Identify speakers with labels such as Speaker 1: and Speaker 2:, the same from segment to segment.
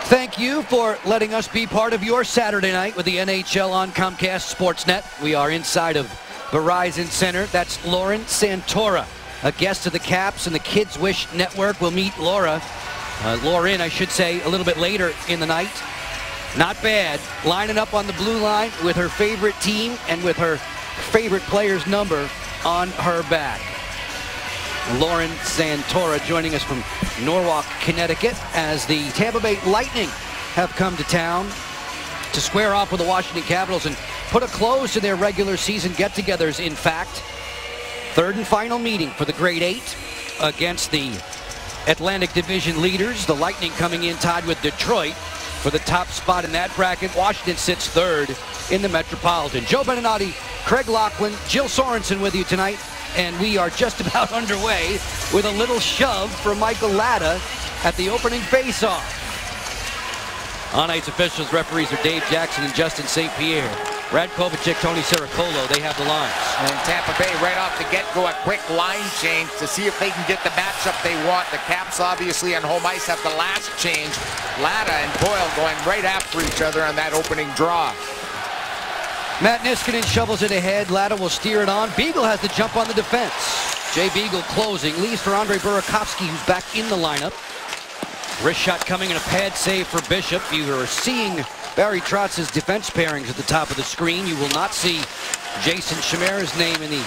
Speaker 1: Thank you for letting us be part of your Saturday night with the NHL on Comcast Sportsnet. We are inside of Verizon Center. That's Lauren Santora, a guest of the Caps and the Kids Wish Network. We'll meet Lauren, I should say, a little bit later in the night. Not bad. Lining up on the blue line with her favorite team and with her favorite player's number on her back. Lauren Santora joining us from Norwalk, Connecticut, as the Tampa Bay Lightning have come to town to square off with the Washington Capitals and put a close to their regular season get-togethers. In fact, third and final meeting for the Grade 8 against the Atlantic Division leaders. The Lightning coming in tied with Detroit for the top spot in that bracket. Washington sits third in the Metropolitan. Joe Beninati, Craig Laughlin, Jill Sorensen with you tonight. And we are just about underway with a little shove from Michael Latta at the opening faceoff. On ice officials, referees are Dave Jackson and Justin St. Pierre. Brad Kovacic, Tony Sericolo, they have the lines.
Speaker 2: And Tampa Bay right off the get-go, a quick line change to see if they can get the matchup they want. The Caps obviously on home ice have the last change. Latta and Boyle going right after each other on that opening draw.
Speaker 1: Matt Niskanen shovels it ahead. Latta will steer it on. Beagle has the jump on the defense. Jay Beagle closing. Leaves for Andrei Burakovsky, who's back in the lineup. Wrist shot coming and a pad save for Bishop. You are seeing Barry Trotz's defense pairings at the top of the screen. You will not see Jason Chimera's name in the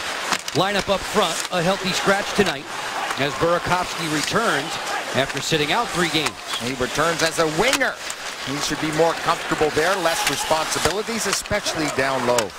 Speaker 1: lineup up front. A healthy scratch tonight as Burakovsky returns after sitting out 3 games.
Speaker 2: He returns as a winger. He should be more comfortable there, less responsibilities, especially down low.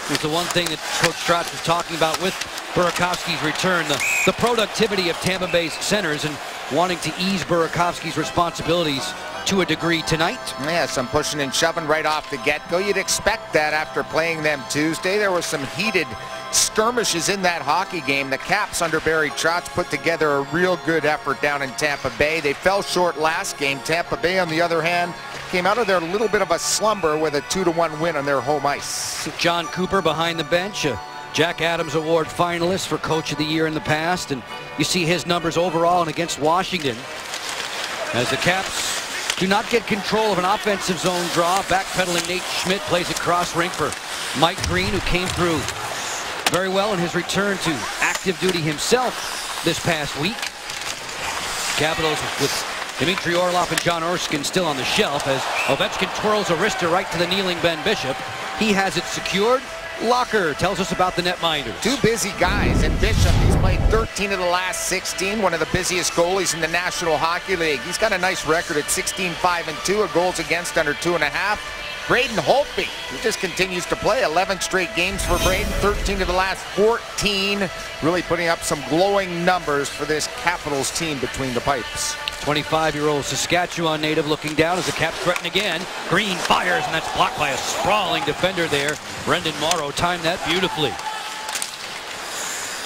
Speaker 1: It's the one thing that Coach Trotz was talking about with Burakovsky's return, the productivity of Tampa Bay's centers and wanting to ease Burakovsky's responsibilities to a degree tonight.
Speaker 2: Yeah, some pushing and shoving right off the get-go. You'd expect that after playing them Tuesday. There was some heated skirmishes in that hockey game. The Caps under Barry Trotz put together a real good effort down in Tampa Bay. They fell short last game. Tampa Bay, on the other hand, came out of there a little bit of a slumber with a 2-1 win on their home ice.
Speaker 1: John Cooper behind the bench, a Jack Adams Award finalist for Coach of the Year in the past, and you see his numbers overall and against Washington as the Caps do not get control of an offensive zone draw. Backpedaling Nate Schmidt plays it cross rink for Mike Green, who came through very well in his return to active duty himself this past week. Capitals with Dmitry Orlov and John Erskine still on the shelf as Ovechkin twirls a wrister right to the kneeling Ben Bishop. He has it secured. Locker tells us about the netminder.
Speaker 2: 2 busy guys, and Bishop, he's played 13 of the last 16, one of the busiest goalies in the National Hockey League. He's got a nice record at 16-5-2, a goals against under 2.5. Braden Holtby, he just continues to play. 11 straight games for Braden, 13 of the last 14. Really putting up some glowing numbers for this Capitals team between the pipes.
Speaker 1: 25-year-old Saskatchewan native looking down as the Caps threaten again. Green fires, and that's blocked by a sprawling defender there. Brendan Morrow timed that beautifully.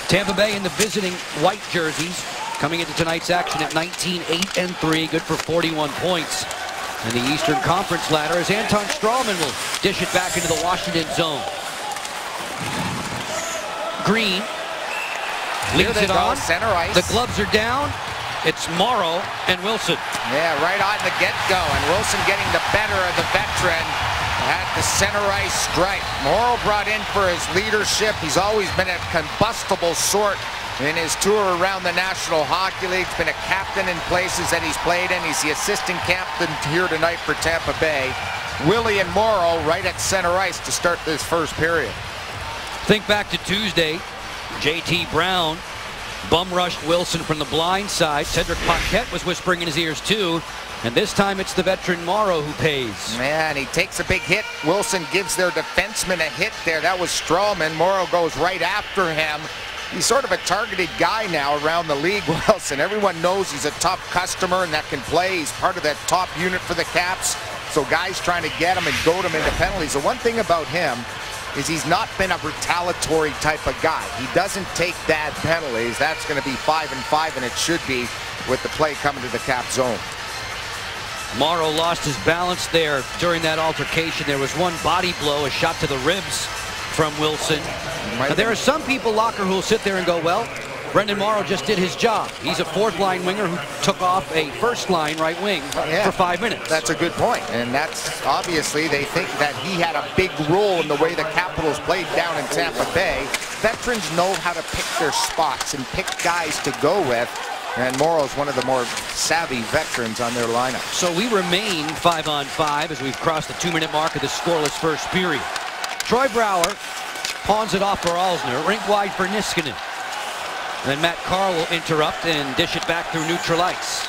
Speaker 1: Tampa Bay in the visiting white jerseys coming into tonight's action at 19-8-3, good for 41 points. And the Eastern Conference ladder as Anton Strawman will dish it back into the Washington zone. Green leaves it on.
Speaker 2: Center ice.
Speaker 1: The gloves are down. It's Morrow and Wilson.
Speaker 2: Yeah, right on the get-go. And Wilson getting the better of the veteran at the center ice stripe. Morrow brought in for his leadership. He's always been a combustible sort in his tour around the National Hockey League. He's been a captain in places that he's played in. He's the assistant captain here tonight for Tampa Bay. Willie and Morrow right at center ice to start this first period.
Speaker 1: Think back to Tuesday. J.T. Brown bum-rushed Wilson from the blind side. Cedric Paquette was whispering in his ears too. And this time it's the veteran Morrow who pays.
Speaker 2: Man, he takes a big hit. Wilson gives their defenseman a hit there. That was Strawman. Morrow goes right after him. He's sort of a targeted guy now around the league, Wilson. Everyone knows he's a tough customer and that can play. He's part of that top unit for the Caps. So guys trying to get him and goad him into penalties. The one thing about him is he's not been a retaliatory type of guy. He doesn't take bad penalties. That's going to be 5-5, and it should be with the play coming to the Cap zone.
Speaker 1: Morrow lost his balance there during that altercation. There was one body blow, a shot to the ribs from Wilson. Now, there are some people, Locker, who will sit there and go, well, Brendan Morrow just did his job. He's a fourth-line winger who took off a first-line right wing for 5 minutes.
Speaker 2: That's a good point. And that's obviously they think that he had a big role in the way the Capitals played down in Tampa Bay. Veterans know how to pick their spots and pick guys to go with. And Morrow's one of the more savvy veterans on their lineup.
Speaker 1: So we remain 5-on-5 as we've crossed the 2-minute mark of the scoreless first period. Troy Brouwer pawns it off for Alzner, rink wide for Niskanen. Then Matt Carl will interrupt and dish it back through neutral ice.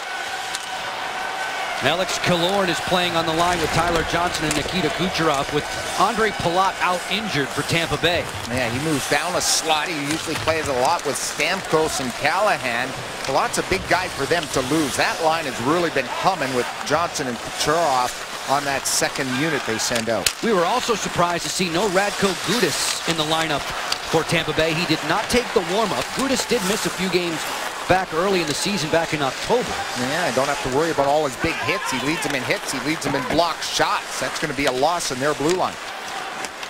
Speaker 1: Alex Killorn is playing on the line with Tyler Johnson and Nikita Kucherov, with Andre Palat out injured for Tampa Bay.
Speaker 2: Yeah, he moves down a slot. He usually plays a lot with Stamkos and Callahan. Palat's a big guy for them to lose. That line has really been humming with Johnson and Kucherov on that second unit they send out.
Speaker 1: We were also surprised to see no Radko Gudas in the lineup for Tampa Bay. He did not take the warm-up. Gudas did miss a few games back early in the season, back in October.
Speaker 2: Yeah, don't have to worry about all his big hits. He leads them in hits. He leads them in blocked shots. That's going to be a loss in their blue line.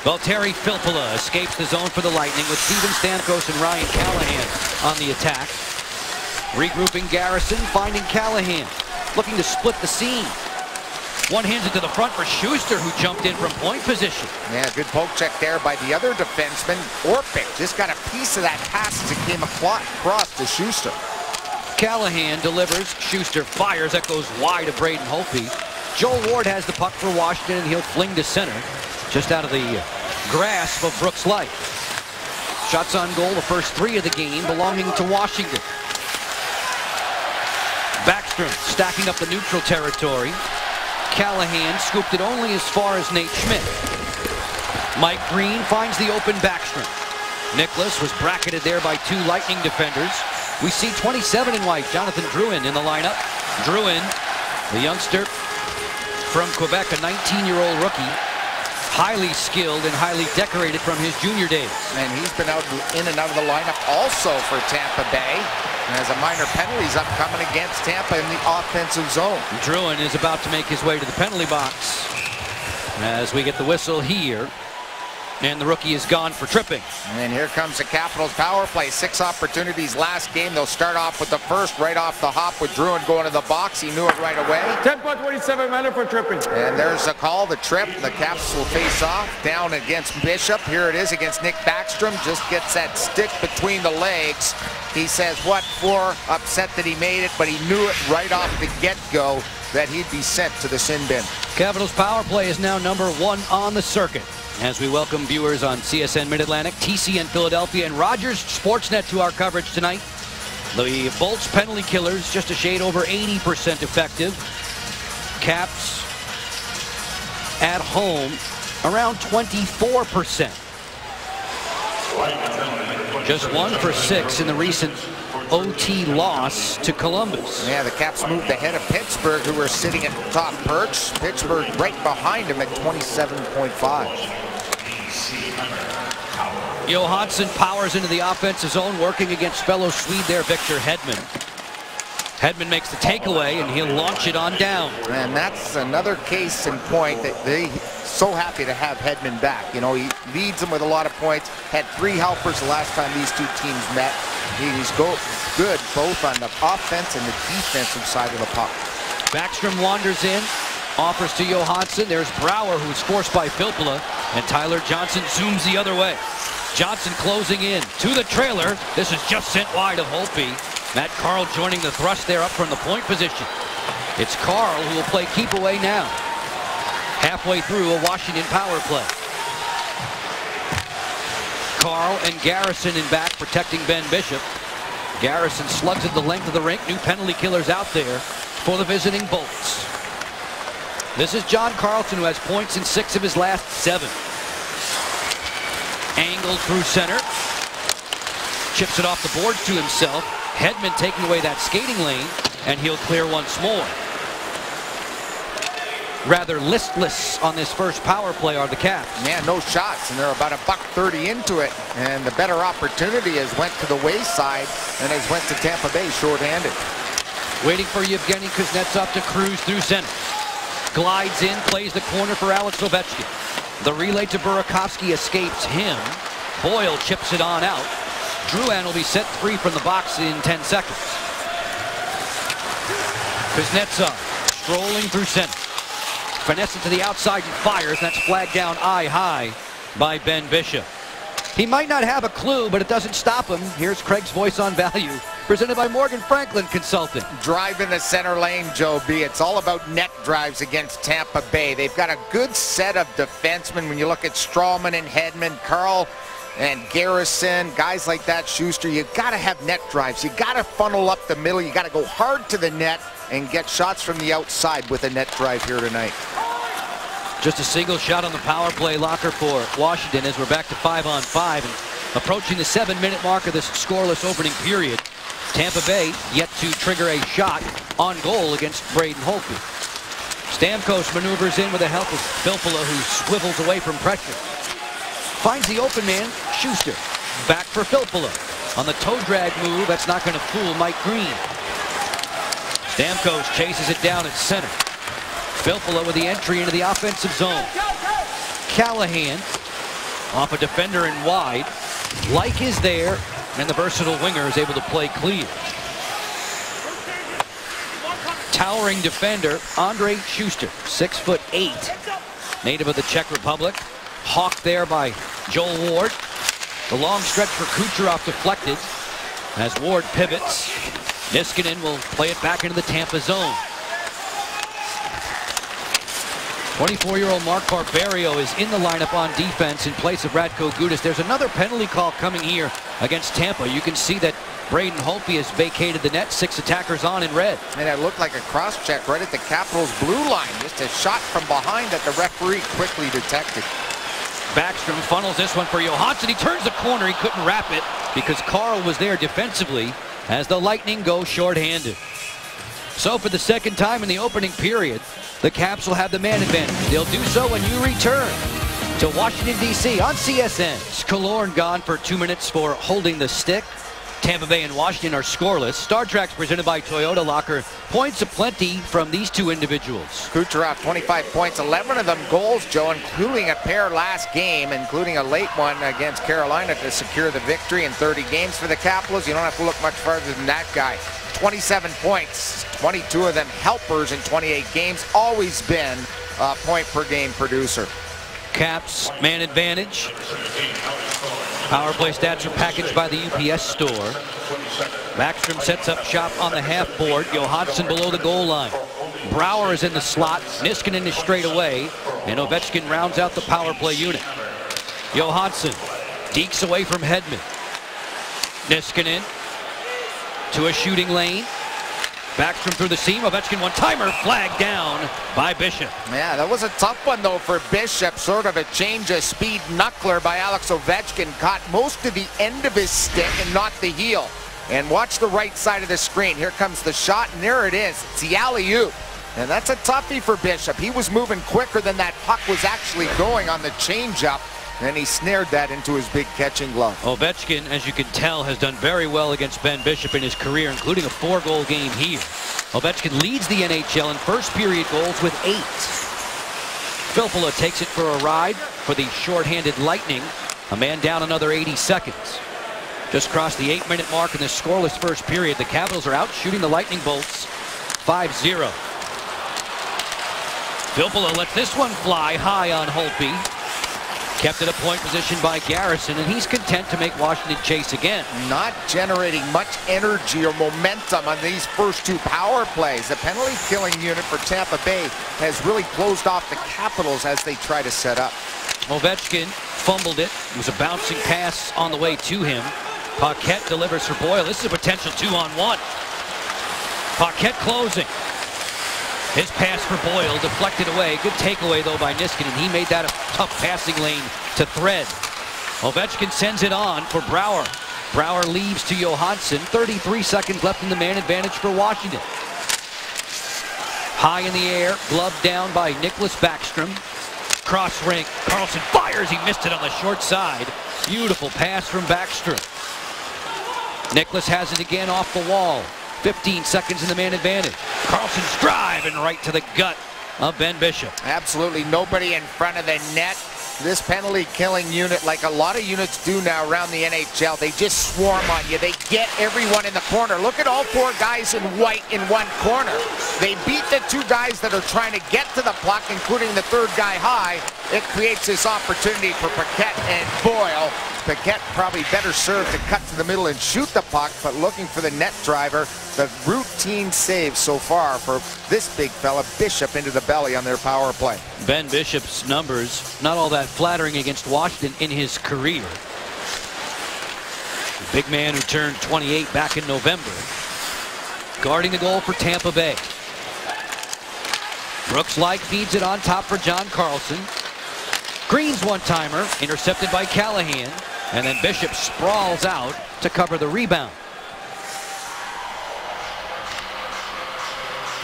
Speaker 1: Valtteri Filppula escapes the zone for the Lightning with Steven Stamkos and Ryan Callahan on the attack. Regrouping Garrison, finding Callahan, looking to split the seam. One hands it to the front for Schuster, who jumped in from point position.
Speaker 2: Yeah, good poke check there by the other defenseman. Orpik just got a piece of that pass as it came across to Schuster.
Speaker 1: Callahan delivers. Schuster fires. That goes wide of Braden Holtby. Joel Ward has the puck for Washington, and he'll fling to center, just out of the grasp of Brooks Light. Shots on goal, the first 3 of the game, belonging to Washington. Backstrom stacking up the neutral territory. Callahan scooped it only as far as Nate Schmidt. Mike Green finds the open Backstrom. Nicholas was bracketed there by 2 Lightning defenders. We see 27 in white, Jonathan Drouin in the lineup. Drouin, the youngster from Quebec, a 19-year-old rookie, highly skilled and highly decorated from his junior days.
Speaker 2: And he's been out in and out of the lineup also for Tampa Bay. And as a minor penalties upcoming against Tampa in the offensive zone.
Speaker 1: Drouin is about to make his way to the penalty box as we get the whistle here. And the rookie is gone for tripping.
Speaker 2: And here comes the Capitals power play. 6 opportunities last game. They'll start off with the first right off the hop with Drouin going to the box. He knew it right away.
Speaker 3: 10.27 minutes for tripping.
Speaker 2: And there's a call, the trip. The Caps will face off down against Bishop. Here it is against Nick Backstrom. Just gets that stick between the legs. He says what for, upset that he made it, but he knew it right off the get-go that he'd be sent to the sin bin.
Speaker 1: Capitals power play is now number 1 on the circuit. As we welcome viewers on CSN Mid-Atlantic, TCN Philadelphia, and Rogers Sportsnet to our coverage tonight. The Bolts penalty killers just a shade over 80% effective. Caps at home around 24%. Just 1 for 6 in the recent OT loss to Columbus.
Speaker 2: Yeah, the Caps moved ahead of Pittsburgh, who were sitting at the top perch. Pittsburgh right behind him at 27.5.
Speaker 1: Johansson powers into the offensive zone, working against fellow Swede there, Victor Hedman. Hedman makes the takeaway, and he'll launch it on down.
Speaker 2: And that's another case in point that they so happy to have Hedman back. You know, he leads them with a lot of points. Had 3 helpers the last time these 2 teams met. He's good both on the offense and the defensive side of the puck.
Speaker 1: Backstrom wanders in, offers to Johansson. There's Brouwer, who's forced by Filppula, and Tyler Johnson zooms the other way. Johnson closing in to the trailer. This is just sent wide of Holtby. Matt Carl joining the thrust there up from the point position. It's Carl who will play keep away now. Halfway through a Washington power play. Carl and Garrison in back protecting Ben Bishop. Garrison slugs it the length of the rink. New penalty killers out there for the visiting Bolts. This is John Carlson, who has points in 6 of his last 7. Angled through center. Chips it off the boards to himself. Hedman taking away that skating lane, and he'll clear once more. Rather listless on this first power play are the Caps.
Speaker 2: Yeah, no shots, and they're about $1.30 into it. And the better opportunity has went to the wayside and has went to Tampa Bay shorthanded.
Speaker 1: Waiting for Yevgeny Kuznetsov to cruise through center. Glides in, plays the corner for Alex Ovechkin. The relay to Burakovsky escapes him. Boyle chips it on out. Drouin will be set free from the box in 10 seconds. Kuznetsov strolling through center. Finesse it to the outside and fires. That's flagged down eye high by Ben Bishop. He might not have a clue, but it doesn't stop him. Here's Craig's Voice on Value, presented by Morgan Franklin Consulting.
Speaker 2: Drive in the center lane, Joe B. It's all about net drives against Tampa Bay. They've got a good set of defensemen. When you look at Strawman and Hedman, Carl and Garrison, guys like that, Schuster, you've got to have net drives. You've got to funnel up the middle. You've got to go hard to the net and get shots from the outside with a net drive here tonight.
Speaker 1: Just a single shot on the power play locker for Washington as we're back to 5-on-5 and approaching the 7-minute mark of this scoreless opening period. Tampa Bay yet to trigger a shot on goal against Braden Holtby. Stamkos maneuvers in with the help of Filppula, who swivels away from pressure. Finds the open man, Schuster. Back for Filppula. On the toe drag move, that's not going to fool Mike Green. Stamkos chases it down at center. Filppula with the entry into the offensive zone. Callahan off a defender and wide. Like is there, and the versatile winger is able to play clear. Towering defender, Andrej Schuster, 6'8", native of the Czech Republic. Hawked there by Joel Ward. The long stretch for Kucherov deflected as Ward pivots. Niskanen will play it back into the Tampa zone. 24-year-old Mark Barberio is in the lineup on defense in place of Radko Gudas. There's another penalty call coming here against Tampa. You can see that Braden Holtby has vacated the net. 6 attackers on in red.
Speaker 2: And it looked like a cross-check right at the Capitals' blue line. Just a shot from behind that the referee quickly detected.
Speaker 1: Backstrom funnels this one for Johansson. He turns the corner. He couldn't wrap it because Carl was there defensively as the Lightning go shorthanded. So for the second time in the opening period, the Caps will have the man advantage. They'll do so when you return to Washington, D.C. on CSN. Killorn gone for 2 minutes for holding the stick. Tampa Bay and Washington are scoreless. Star Trek's presented by Toyota Locker. Points aplenty from these two individuals.
Speaker 2: Kucherov, 25 points, 11 of them goals, Joe, including a pair last game, including a late one against Carolina to secure the victory in 30 games for the Capitals. You don't have to look much farther than that guy. 27 points, 22 of them helpers in 28 games. Always been a point-per-game producer.
Speaker 1: Caps man advantage. Power play stats are packaged by the UPS store. Backstrom sets up shop on the half board. Johansson below the goal line. Brouwer is in the slot. Niskanen is straight away. And Ovechkin rounds out the power play unit. Johansson dekes away from Hedman. Niskanen to a shooting lane. Backstrom through the seam. Ovechkin one-timer, flagged down by Bishop.
Speaker 2: Yeah, that was a tough one, though, for Bishop. Sort of a change of speed knuckler by Alex Ovechkin. Caught most of the end of his stick and not the heel. And watch the right side of the screen. Here comes the shot, and there it is. It's the alley-oop. And that's a toughie for Bishop. He was moving quicker than that puck was actually going on the changeup. And he snared that into his big catching glove.
Speaker 1: Ovechkin, as you can tell, has done very well against Ben Bishop in his career, including a 4-goal game here. Ovechkin leads the NHL in first period goals with 8. Filppula takes it for a ride for the shorthanded Lightning. A man down another 80 seconds. Just crossed the 8-minute mark in the scoreless first period. The Capitals are out shooting the Lightning Bolts 5-0. Filppula lets this one fly high on Holtby. Kept at a point position by Garrison, and he's content to make Washington chase again.
Speaker 2: Not generating much energy or momentum on these first 2 power plays. The penalty killing unit for Tampa Bay has really closed off the Capitals as they try to set up.
Speaker 1: Ovechkin fumbled it. It was a bouncing pass on the way to him. Paquette delivers for Boyle. This is a potential 2-on-1. Paquette closing. His pass for Boyle deflected away. Good takeaway, though, by Niskanen. He made that a tough passing lane to thread. Ovechkin sends it on for Brouwer. Brouwer leaves to Johansson. 33 seconds left in the man advantage for Washington. High in the air, gloved down by Nicklas Backstrom. Cross ring. Carlson fires. He missed it on the short side. Beautiful pass from Backstrom. Nicklas has it again off the wall. 15 seconds in the man advantage. Carlson's drive and right to the gut of Ben Bishop.
Speaker 2: Absolutely nobody in front of the net. this penalty killing unit, like a lot of units do now around the NHL, they just swarm on you. They get everyone in the corner. Look at all 4 guys in white in one corner. They beat the 2 guys that are trying to get to the puck, including the 3rd guy high. It creates this opportunity for Paquette and Boyle. Paquette probably better served to cut to the middle and shoot the puck, but looking for the net driver. The routine save so far for this big fella, Bishop, into the belly on their power play.
Speaker 1: Ben Bishop's numbers, not all that flattering against Washington in his career. The big man who turned 28 back in November, guarding the goal for Tampa Bay. Brooks Laich feeds it on top for John Carlson. Green's one-timer, intercepted by Callahan, and then Bishop sprawls out to cover the rebound.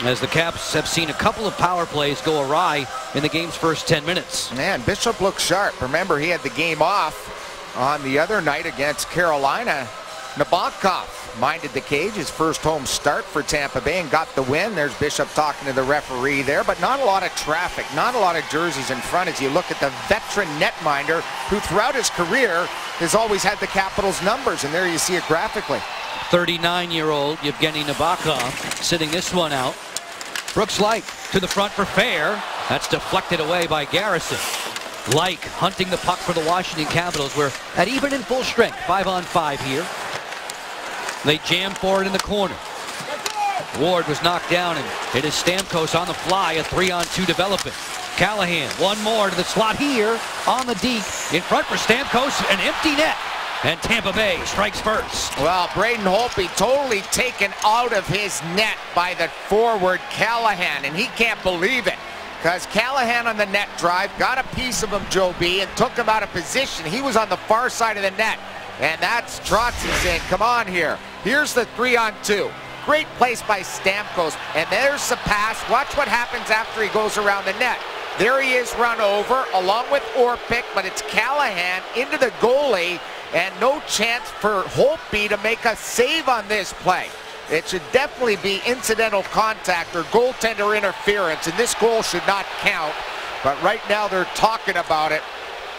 Speaker 1: As the Caps have seen a couple of power plays go awry in the game's first 10 minutes.
Speaker 2: Man, Bishop looks sharp. Remember, he had the game off on the other night against Carolina. Nabokov minded the cage, his first home start for Tampa Bay, and got the win. There's Bishop talking to the referee there, but not a lot of traffic, not a lot of jerseys in front as you look at the veteran netminder who throughout his career has always had the Capitals numbers, and there you see it graphically.
Speaker 1: 39-year-old Yevgeny Nabokov sitting this one out. Brooks Laich to the front for fair. That's deflected away by Garrison. Laich hunting the puck for the Washington Capitals. We're at even in full strength, 5-on-5 here. They jam forward in the corner. Ward was knocked down, and it is Stamkos on the fly, a 3-on-2 development. Callahan, one more to the slot here on the deep. In front for Stamkos, an empty net. And Tampa Bay strikes first.
Speaker 2: Well, Braden Holtby totally taken out of his net by the forward Callahan, and he can't believe it. Because Callahan on the net drive got a piece of him, Joe B, and took him out of position. He was on the far side of the net. And that's Trotzy saying, come on here. Here's the 3-on-2. Great place by Stamkos. And there's the pass. Watch what happens after he goes around the net. There he is run over along with Orpik, but it's Callahan into the goalie, and no chance for Holtby to make a save on this play. It should definitely be incidental contact or goaltender interference, and this goal should not count. But right now they're talking about it.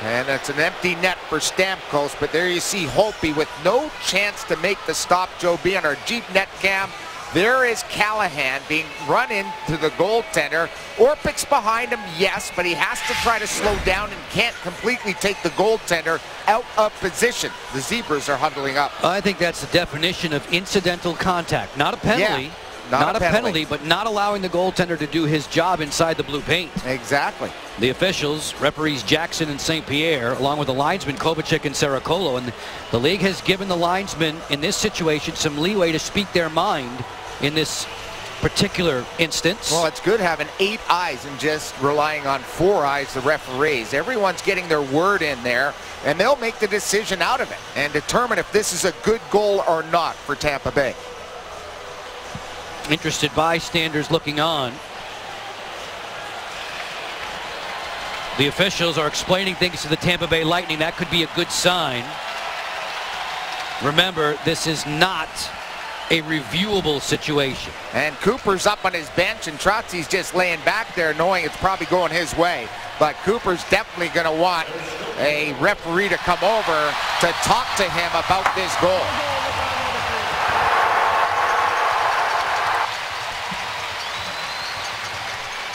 Speaker 2: And it's an empty net for Stamkos, but there you see Holtby with no chance to make the stop, Joe B, on our Jeep net cam. There is Callahan being run into the goaltender. Orpik's behind him, yes, but he has to try to slow down and can't completely take the goaltender out of position. The Zebras are huddling up.
Speaker 1: I think that's the definition of incidental contact. Not a penalty.
Speaker 2: Yeah.
Speaker 1: Not a penalty, but not allowing the goaltender to do his job inside the blue paint.
Speaker 2: Exactly.
Speaker 1: The officials, referees Jackson and St. Pierre, along with the linesmen Kovacic and Saracolo, and the league has given the linesmen in this situation some leeway to speak their mind in this particular instance.
Speaker 2: Well, it's good having 8 eyes and just relying on 4 eyes, the referees. Everyone's getting their word in there, and they'll make the decision out of it and determine if this is a good goal or not for Tampa Bay.
Speaker 1: Interested bystanders looking on. The officials are explaining things to the Tampa Bay Lightning. That could be a good sign. Remember, this is not a reviewable situation.
Speaker 2: And Cooper's up on his bench, and Trotzy's just laying back there knowing it's probably going his way. But Cooper's definitely going to want a referee to come over to talk to him about this goal.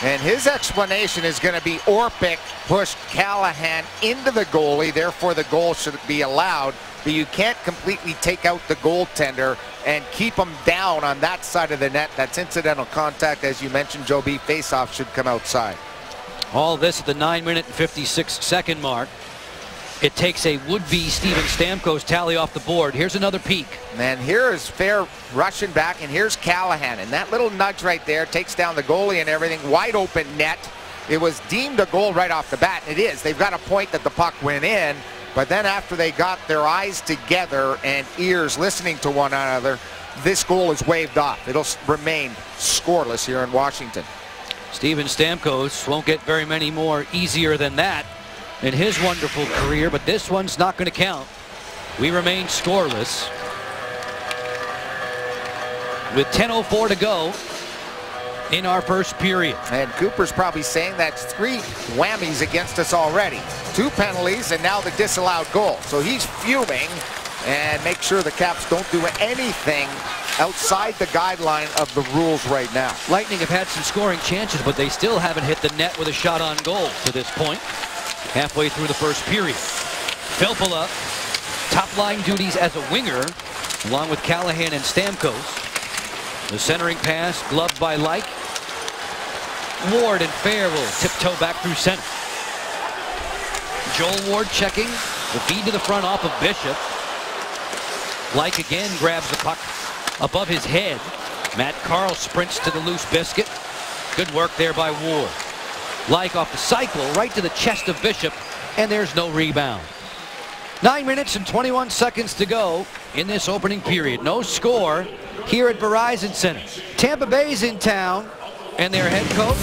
Speaker 2: And his explanation is going to be Orpik pushed Callahan into the goalie, therefore the goal should be allowed. But you can't completely take out the goaltender and keep him down on that side of the net. That's incidental contact. As you mentioned, Joe B, faceoff should come outside.
Speaker 1: All this at the 9-minute and 56-second mark. It takes a would-be Steven Stamkos tally off the board. Here's another peek.
Speaker 2: And here is Fair rushing back, and here's Callahan. And that little nudge right there takes down the goalie and everything. Wide open net. It was deemed a goal right off the bat. It is. They've got a point that the puck went in. But then after they got their eyes together and ears listening to one another, this goal is waved off. It'll remain scoreless here in Washington.
Speaker 1: Steven Stamkos won't get very many more easier than that in his wonderful career, but this one's not going to count. We remain scoreless with 10:04 to go in our first period.
Speaker 2: And Cooper's probably saying that's 3 whammies against us already. 2 penalties and now the disallowed goal. So he's fuming, and make sure the Caps don't do anything outside the guideline of the rules right now.
Speaker 1: Lightning have had some scoring chances, but they still haven't hit the net with a shot on goal to this point. Halfway through the first period. Filppula, top line duties as a winger, along with Callahan and Stamkos. The centering pass, gloved by Laich. Ward and Fair will tiptoe back through center. Joel Ward checking. The feed to the front off of Bishop. Laich again grabs the puck above his head. Matt Carle sprints to the loose biscuit. Good work there by Ward. Laich off the cycle right to the chest of Bishop, and there's no rebound. 9 minutes and 21 seconds to go in this opening period. No score here at Verizon Center. Tampa Bay's in town, and their head coach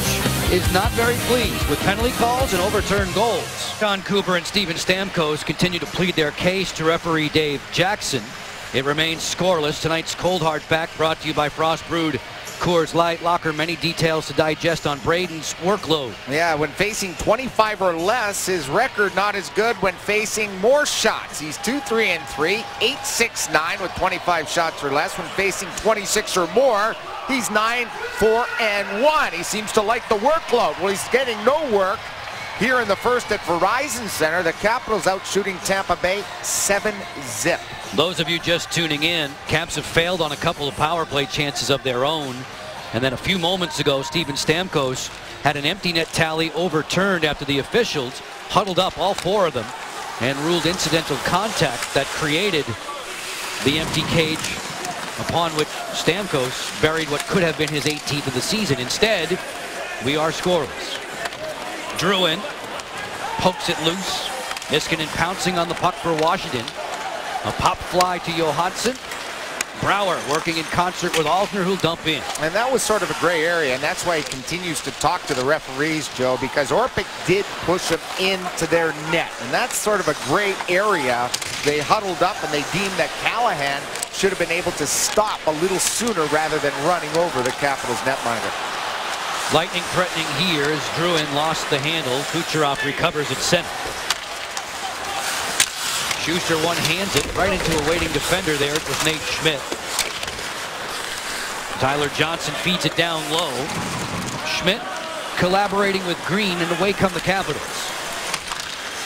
Speaker 1: is not very pleased with penalty calls and overturned goals. John Cooper and Steven Stamkos continue to plead their case to referee Dave Jackson. It remains scoreless. Tonight's Cold Hard Fact brought to you by Frost Brewed Coors Light. Locker, many details to digest on Braden's workload.
Speaker 2: Yeah, when facing 25 or less, his record not as good when facing more shots. He's 2-3-3, 8-6-9 with 25 shots or less. When facing 26 or more, he's 9-4-1. He seems to like the workload. Well, he's getting no work here in the first at Verizon Center. The Capitals out shooting Tampa Bay 7-0.
Speaker 1: Those of you just tuning in, Caps have failed on a couple of power play chances of their own. And then a few moments ago, Steven Stamkos had an empty net tally overturned after the officials huddled up, all 4 of them, and ruled incidental contact that created the empty cage, upon which Stamkos buried what could have been his 18th of the season. Instead, we are scoreless. Drouin pokes it loose. Niskanen pouncing on the puck for Washington. A pop fly to Johansson. Brouwer working in concert with Alzner, who'll dump in.
Speaker 2: And that was sort of a gray area, and that's why he continues to talk to the referees, Joe, because Orpik did push him into their net. And that's sort of a gray area. They huddled up, and they deemed that Callahan should have been able to stop a little sooner rather than running over the Capitals netminder.
Speaker 1: Lightning threatening here as Drouin lost the handle. Kucherov recovers at center. Schuster one-hands it right into a waiting defender there. It was Nate Schmidt. Tyler Johnson feeds it down low. Schmidt collaborating with Green, and away come the Capitals.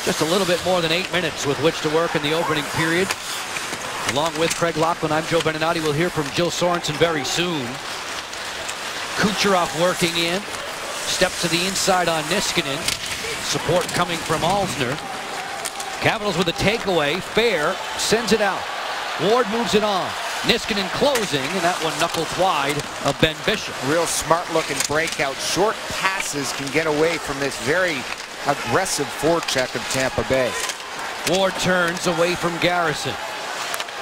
Speaker 1: Just a little bit more than 8 minutes with which to work in the opening period. Along with Craig Laughlin, I'm Joe Beninati. We'll hear from Jill Sorensen very soon. Kucherov working in. Step to the inside on Niskanen. Support coming from Alzner. Capitals with a takeaway. Fair sends it out. Ward moves it on. Niskanen closing, and that one knuckles wide of Ben Bishop.
Speaker 2: Real smart-looking breakout. Short passes can get away from this very aggressive forecheck of Tampa Bay.
Speaker 1: Ward turns away from Garrison.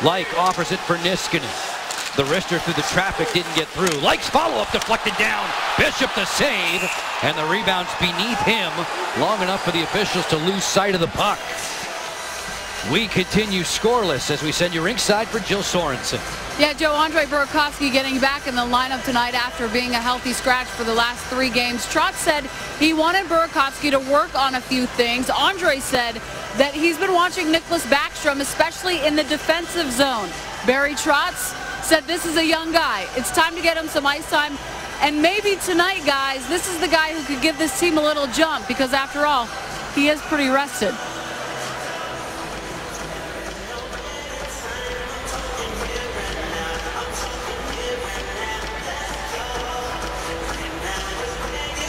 Speaker 1: Laich offers it for Niskanen. The wrister through the traffic didn't get through. Laich's follow-up deflected down. Bishop the save, and the rebound's beneath him. Long enough for the officials to lose sight of the puck. We continue scoreless as we send you ringside for Jill Sorensen.
Speaker 4: Yeah, Joe, Andre Burakovsky getting back in the lineup tonight after being a healthy scratch for the last 3 games. Trotz said he wanted Burakovsky to work on a few things. Andre said that he's been watching Nicholas Backstrom, especially in the defensive zone. Barry Trotz said this is a young guy. It's time to get him some ice time. And maybe tonight, guys, this is the guy who could give this team a little jump, because after all, he is pretty rested.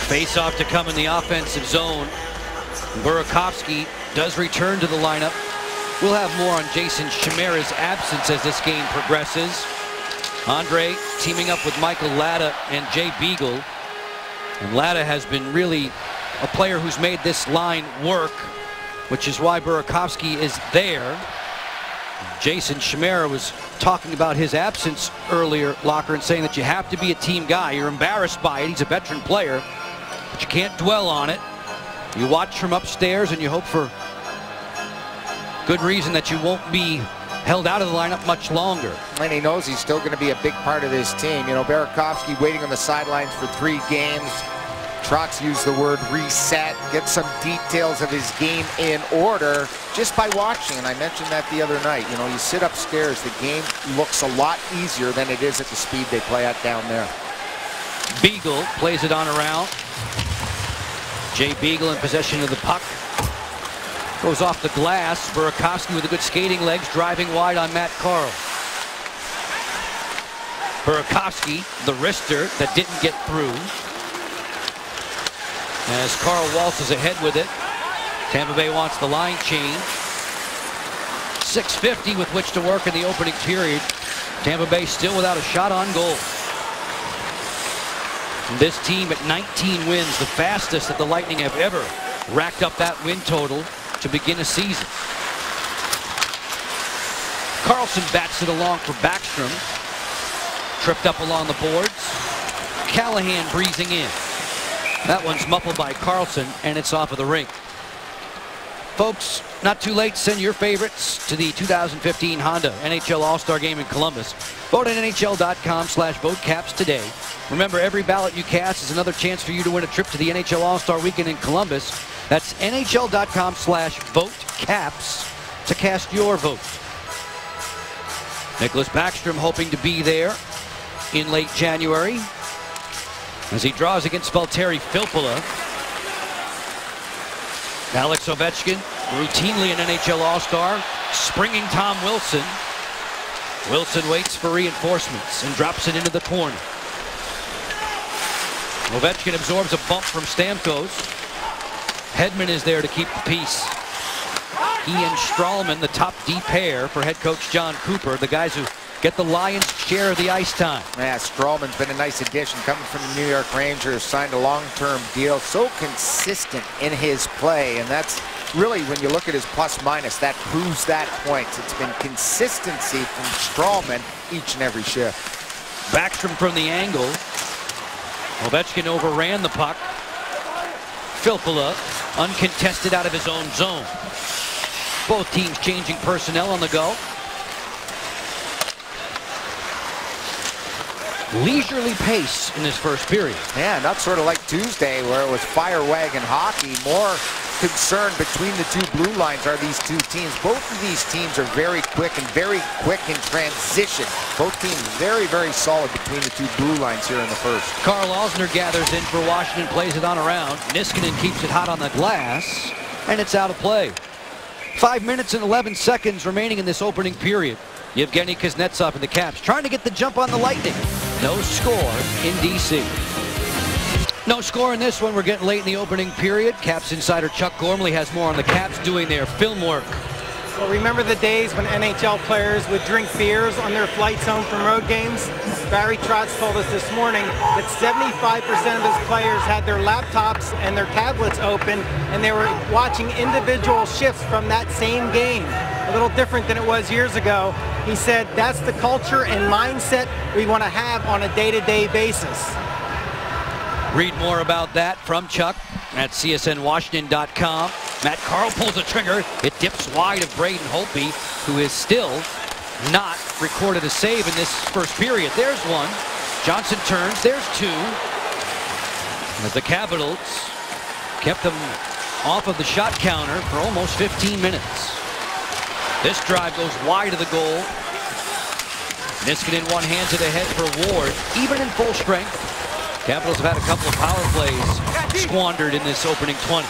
Speaker 1: Face-off to come in the offensive zone. Burakovsky does return to the lineup. We'll have more on Jason Chimera's absence as this game progresses. Andre teaming up with Michael Latta and Jay Beagle. And Latta has been really a player who's made this line work, which is why Burakovsky is there. Jason Chimera was talking about his absence earlier, Locker, and saying that you have to be a team guy. You're embarrassed by it. He's a veteran player, but you can't dwell on it. You watch from upstairs and you hope for good reason that you won't be held out of the lineup much longer.
Speaker 2: And he knows he's still going to be a big part of this team. You know, Burakovsky waiting on the sidelines for 3 games. Trotz used the word reset, get some details of his game in order just by watching. And I mentioned that the other night. You know, you sit upstairs, the game looks a lot easier than it is at the speed they play at down there.
Speaker 1: Beagle plays it on around. Jay Beagle in possession of the puck. Goes off the glass. Burakovsky with a good skating legs, driving wide on Matt Carl. Burakovsky, the wrister that didn't get through. As Carl waltzes ahead with it. Tampa Bay wants the line change. 6:50 with which to work in the opening period. Tampa Bay still without a shot on goal. And this team at 19 wins, the fastest that the Lightning have ever racked up that win total to begin a season. Carlson bats it along for Backstrom. Tripped up along the boards. Callahan breezing in. That one's muffled by Carlson, and it's off of the rink. Folks, not too late to send your favorites to the 2015 Honda NHL All-Star Game in Columbus. Vote at NHL.com/votecaps today. Remember, every ballot you cast is another chance for you to win a trip to the NHL All-Star Weekend in Columbus. That's NHL.com/votecaps to cast your vote. Nicholas Backstrom hoping to be there in late January as he draws against Valtteri Filppula. Alex Ovechkin, routinely an NHL All-Star, springing Tom Wilson. Wilson waits for reinforcements and drops it into the corner. Ovechkin absorbs a bump from Stamkos. Hedman is there to keep the peace. He and Stralman, the top D pair for head coach John Cooper, the guys who get the Lions' share of the ice time.
Speaker 2: Yeah, Stralman's been a nice addition coming from the New York Rangers, signed a long-term deal, so consistent in his play, and that's really, when you look at his plus-minus, that proves that point. It's been consistency from Stralman each and every shift.
Speaker 1: Backstrom from the angle. Ovechkin overran the puck. Filppula uncontested out of his own zone. Both teams changing personnel on the go. Leisurely pace in this first period.
Speaker 2: Yeah, not sort of like Tuesday where it was fire wagon hockey. More concern between the two blue lines are these two teams. Both of these teams are very quick in transition. Both teams very, very solid between the two blue lines here in the first.
Speaker 1: Carl Osner gathers in for Washington, plays it on around. Niskanen keeps it hot on the glass, and it's out of play. 5 minutes and 11 seconds remaining in this opening period. Yevgeny Kuznetsov and the Caps trying to get the jump on the Lightning. No score in D.C. No score in this one. We're getting late in the opening period. Caps insider Chuck Gormley has more on the Caps doing their film work.
Speaker 5: Well, remember the days when NHL players would drink beers on their flights home from road games? Barry Trotz told us this morning that 75% of his players had their laptops and their tablets open, and they were watching individual shifts from that same game. A little different than it was years ago. He said that's the culture and mindset we want to have on a day-to-day basis.
Speaker 1: Read more about that from Chuck at csnwashington.com. Matt Carl pulls the trigger. It dips wide of Braden Holtby, who is still not recorded a save in this first period. There's one. Johnson turns. There's two. As the Capitals kept them off of the shot counter for almost 15 minutes. This drive goes wide of the goal. Niskanen one hands it ahead for Ward, even in full strength. Capitals have had a couple of power plays squandered in this opening 20.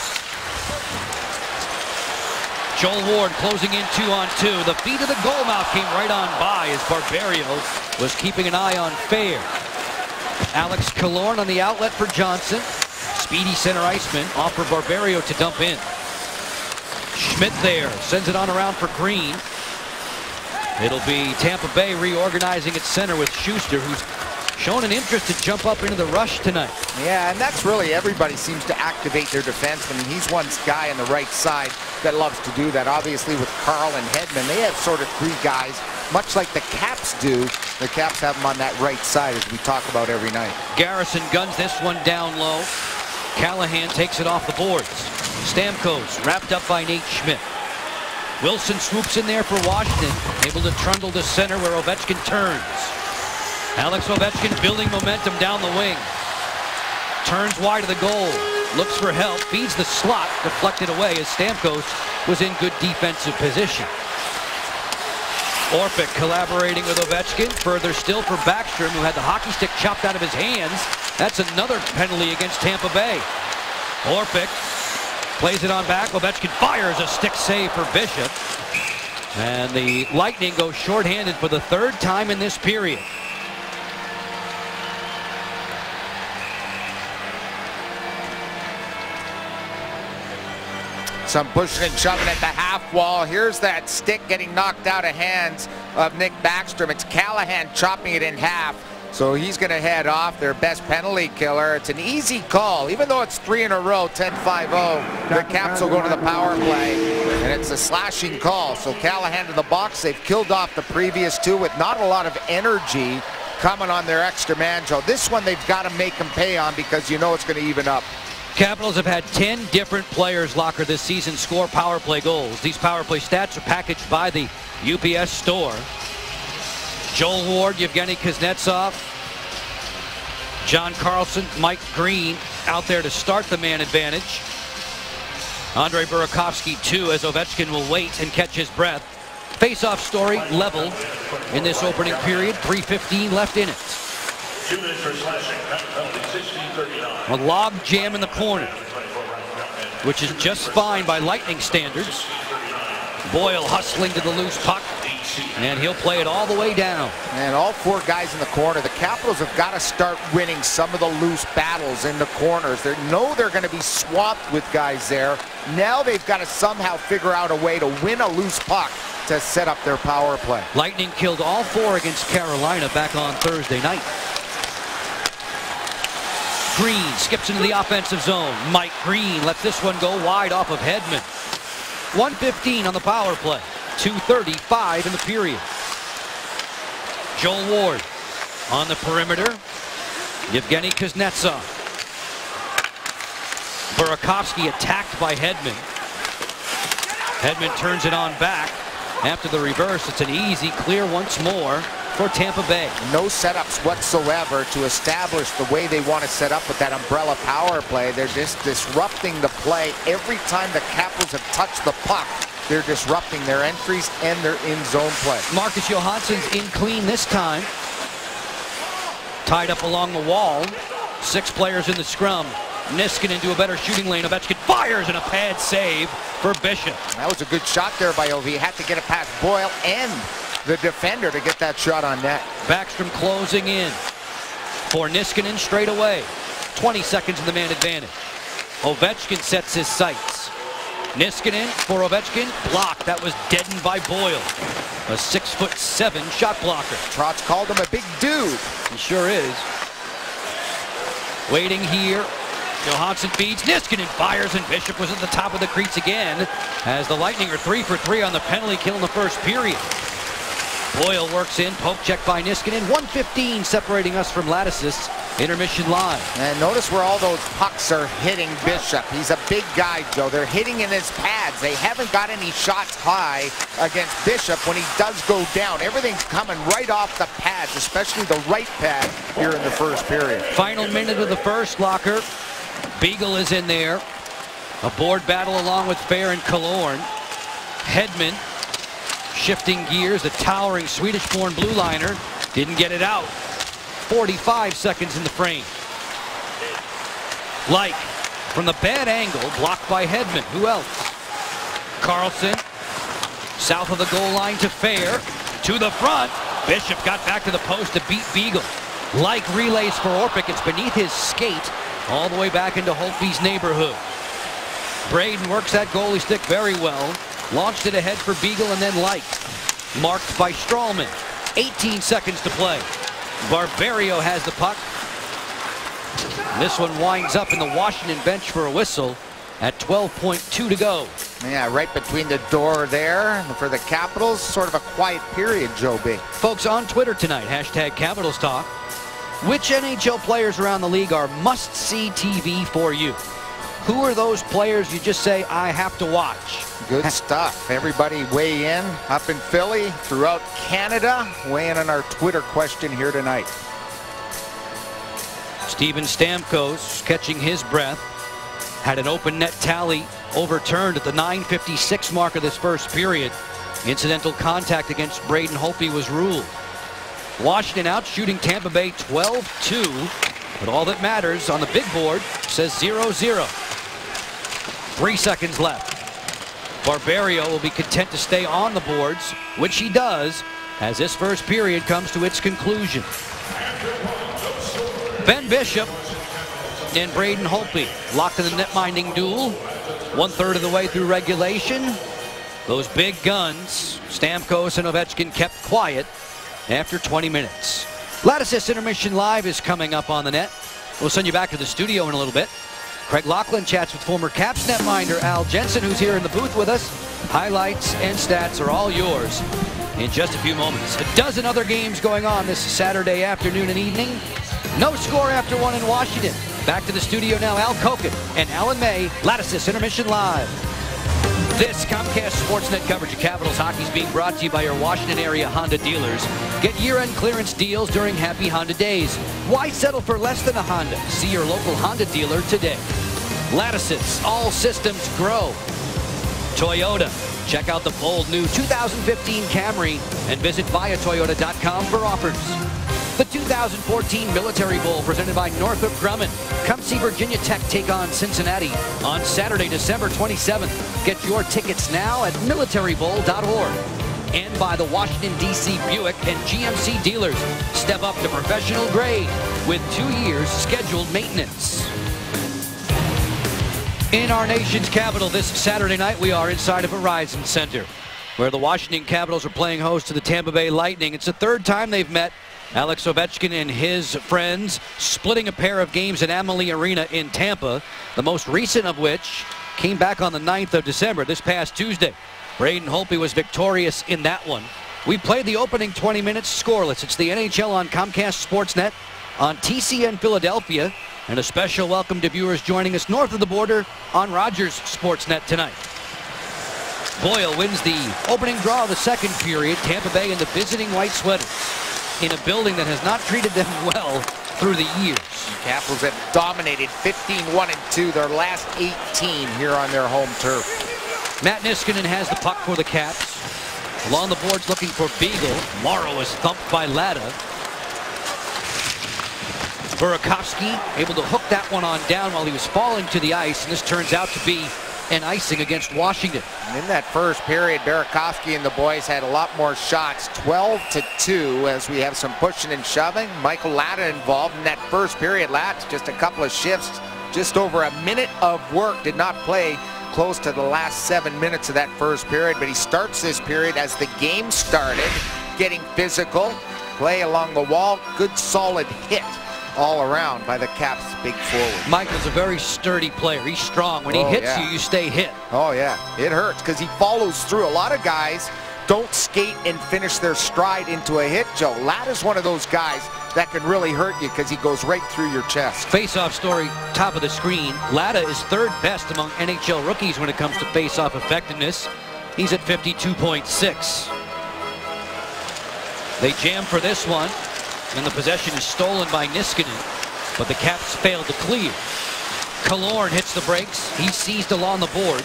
Speaker 1: Joel Ward closing in 2-on-2. The feet of the goal mouth came right on by as Barberio was keeping an eye on Fair. Alex Killorn on the outlet for Johnson. Speedy center iceman off for Barberio to dump in. Schmidt there, sends it on around for Green. It'll be Tampa Bay reorganizing its center with Schuster, who's shown an interest to jump up into the rush tonight.
Speaker 2: Yeah, and that's really, everybody seems to activate their defenseman. He's one guy on the right side that loves to do that. Obviously with Carl and Hedman, they have sort of three guys, much like the Caps do. The Caps have them on that right side, as we talk about every night.
Speaker 1: Garrison guns this one down low. Callahan takes it off the boards. Stamkos wrapped up by Nate Schmidt. Wilson swoops in there for Washington, able to trundle to center where Ovechkin turns. Alex Ovechkin building momentum down the wing. Turns wide of the goal, looks for help, feeds the slot, deflected away as Stamkos was in good defensive position. Orpik collaborating with Ovechkin. Further still for Backstrom, who had the hockey stick chopped out of his hands. That's another penalty against Tampa Bay. Orpik plays it on back. Ovechkin fires a stick save for Bishop. And the Lightning go shorthanded for the third time in this period.
Speaker 2: Some pushing and shoving at the half wall. Here's that stick getting knocked out of hands of Nick Backstrom. It's Callahan chopping it in half. So he's going to head off, their best penalty killer. It's an easy call. Even though it's 3 in a row, 10-5-0, the Caps will go to the power play. And it's a slashing call. So Callahan to the box. They've killed off the previous two with not a lot of energy coming on their extra man, Joe. This one they've got to make them pay on because you know it's going to even up.
Speaker 1: Capitals have had 10 different players, Locker, this season score power play goals. These power play stats are packaged by the UPS store. Joel Ward, Yevgeny Kuznetsov, John Carlson, Mike Green out there to start the man advantage. Andre Burakovsky, too, as Ovechkin will wait and catch his breath. Face-off story leveled in this opening period. 3:15 left in it.
Speaker 6: 2 minutes for slashing. Penalty 16:39.
Speaker 1: A log jam in the corner, which is just fine by Lightning standards. Boyle hustling to the loose puck, and he'll play it all the way down.
Speaker 2: And all 4 guys in the corner. The Capitals have got to start winning some of the loose battles in the corners. They know they're going to be swamped with guys there. Now they've got to somehow figure out a way to win a loose puck to set up their power play.
Speaker 1: Lightning killed all 4 against Carolina back on Thursday night. Green skips into the offensive zone. Mike Green lets this one go wide off of Hedman. 1:15 on the power play. 2:35 in the period. Joel Ward on the perimeter. Yevgeny Kuznetsov. Burakovsky attacked by Hedman. Hedman turns it on back. After the reverse, it's an easy clear once more for Tampa Bay.
Speaker 2: No setups whatsoever to establish the way they want to set up with that umbrella power play. They're just disrupting the play. Every time the Capitals have touched the puck, they're disrupting their entries and their in-zone play.
Speaker 1: Marcus Johansson's in clean this time. Tied up along the wall. 6 players in the scrum. Niskanen into a better shooting lane. Ovechkin fires and a pad save for Bishop.
Speaker 2: That was a good shot there by Ovi. He had to get it past Boyle and the defender to get that shot on net.
Speaker 1: Backstrom closing in for Niskanen straight away. 20 seconds in the man advantage. Ovechkin sets his sights. Niskanen for Ovechkin. Blocked. That was deadened by Boyle. A 6'7" shot blocker.
Speaker 2: Trotz called him a big dude.
Speaker 1: He sure is. Waiting here. Johansson feeds. Niskanen fires, and Bishop was at the top of the crease again as the Lightning are 3 for 3 on the penalty kill in the first period. Boyle works in. Poke check by Niskanen. 1:15 separating us from Lattice's intermission line.
Speaker 2: And notice where all those pucks are hitting Bishop. He's a big guy, Joe. They're hitting in his pads. They haven't got any shots high against Bishop when he does go down. Everything's coming right off the pads, especially the right pad here in the first period.
Speaker 1: Final minute of the first, Locker. Beagle is in there. A board battle along with Fair and Killorn. Hedman shifting gears. The towering Swedish-born blue liner didn't get it out. 45 seconds in the frame. Like from the bad angle, blocked by Hedman. Who else? Carlson south of the goal line to Fair. To the front. Bishop got back to the post to beat Beagle. Like relays for Orpik. It's beneath his skate all the way back into Holtby's neighborhood. Braden works that goalie stick very well. Launched it ahead for Beagle and then Like. Marked by Stralman. 18 seconds to play. Barberio has the puck. This one winds up in the Washington bench for a whistle at 12.2 to go.
Speaker 2: Yeah, right between the door there for the Capitals. Sort of a quiet period, Joe B.
Speaker 1: Folks, on Twitter tonight, hashtag Capitals Talk. Which NHL players around the league are must-see TV for you? Who are those players you just say, I have to watch?
Speaker 2: Good stuff. Everybody weigh in up in Philly, throughout Canada. Weigh in on our Twitter question here tonight.
Speaker 1: Steven Stamkos catching his breath. Had an open net tally overturned at the 9:56 mark of this first period. Incidental contact against Braden Holtby was ruled. Washington out shooting Tampa Bay 12-2. But all that matters on the big board says 0-0. 3 seconds left. Barberio will be content to stay on the boards, which he does as this first period comes to its conclusion. Ben Bishop and Braden Holtby locked in the net-minding duel. 1/3 of the way through regulation. Those big guns, Stamkos and Ovechkin, kept quiet after 20 minutes. Lattice's Intermission Live is coming up on the net. We'll send you back to the studio in a little bit. Craig Laughlin chats with former Caps netminder Al Jensen, who's here in the booth with us. Highlights and stats are all yours in just a few moments. A dozen other games going on this Saturday afternoon and evening. No score after one in Washington. Back to the studio now, Al Koken and Alan May. Lattice's Intermission Live. This Comcast Sportsnet coverage of Capitals hockey is being brought to you by your Washington area Honda dealers. Get year-end clearance deals during Happy Honda Days. Why settle for less than a Honda? See your local Honda dealer today. Lattice's, all systems grow. Toyota, check out the bold new 2015 Camry and visit viatoyota.com for offers. The 2014 Military Bowl presented by Northrop Grumman. Come see Virginia Tech take on Cincinnati on Saturday, December 27th. Get your tickets now at militarybowl.org. And by the Washington, D.C. Buick and GMC dealers. Step up to professional grade with 2 years scheduled maintenance. In our nation's capital this Saturday night, we are inside of Verizon Center, where the Washington Capitals are playing host to the Tampa Bay Lightning. It's the third time they've met. Alex Ovechkin and his friends splitting a pair of games at Amalie Arena in Tampa, the most recent of which came back on the 9th of December, this past Tuesday. Braden Holtby was victorious in that one. We played the opening 20 minutes scoreless. It's the NHL on Comcast Sportsnet, on TCN Philadelphia, and a special welcome to viewers joining us north of the border on Rogers Sportsnet tonight. Boyle wins the opening draw of the second period. Tampa Bay and the visiting White Sweaters in a building that has not treated them well through the years.
Speaker 2: Capitals have dominated 15-1-2 their last 18 here on their home turf.
Speaker 1: Matt Niskanen has the puck for the Caps. Along the boards looking for Beagle. Morrow is thumped by Latta. Burakovsky able to hook that one on down while he was falling to the ice, and this turns out to be an icing against Washington.
Speaker 2: And in that first period, Burakovsky and the boys had a lot more shots, 12-2, as we have some pushing and shoving. Michael Latta involved in that first period. Latta, just a couple of shifts, just over a minute of work, did not play close to the last 7 minutes of that first period, but he starts this period as the game started, getting physical, play along the wall, good solid hit all around by the Caps' big forward.
Speaker 1: Michael's a very sturdy player. He's strong. When he hits you, you stay hit.
Speaker 2: Oh, yeah. It hurts because he follows through. A lot of guys don't skate and finish their stride into a hit, Joe. Latta's one of those guys that can really hurt you because he goes right through your chest.
Speaker 1: Face-off story, top of the screen. Latta is third best among NHL rookies when it comes to face-off effectiveness. He's at 52.6. They jam for this one, and the possession is stolen by Niskanen, but the Caps failed to clear. Killorn hits the brakes. He's seized along the boards.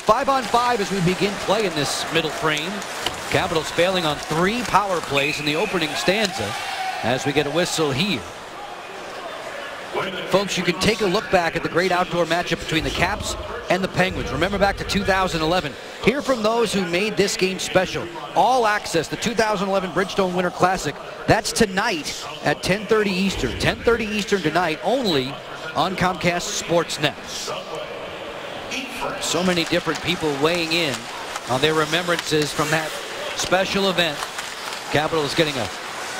Speaker 1: 5-on-5 as we begin play in this middle frame. Capitals failing on 3 power plays in the opening stanza as we get a whistle here. Folks, you can take a look back at the great outdoor matchup between the Caps and the Penguins. Remember back to 2011. Hear from those who made this game special. All Access, the 2011 Bridgestone Winter Classic. That's tonight at 10:30 Eastern. 10:30 Eastern tonight, only on Comcast Sportsnet. So many different people weighing in on their remembrances from that special event. Capitals getting a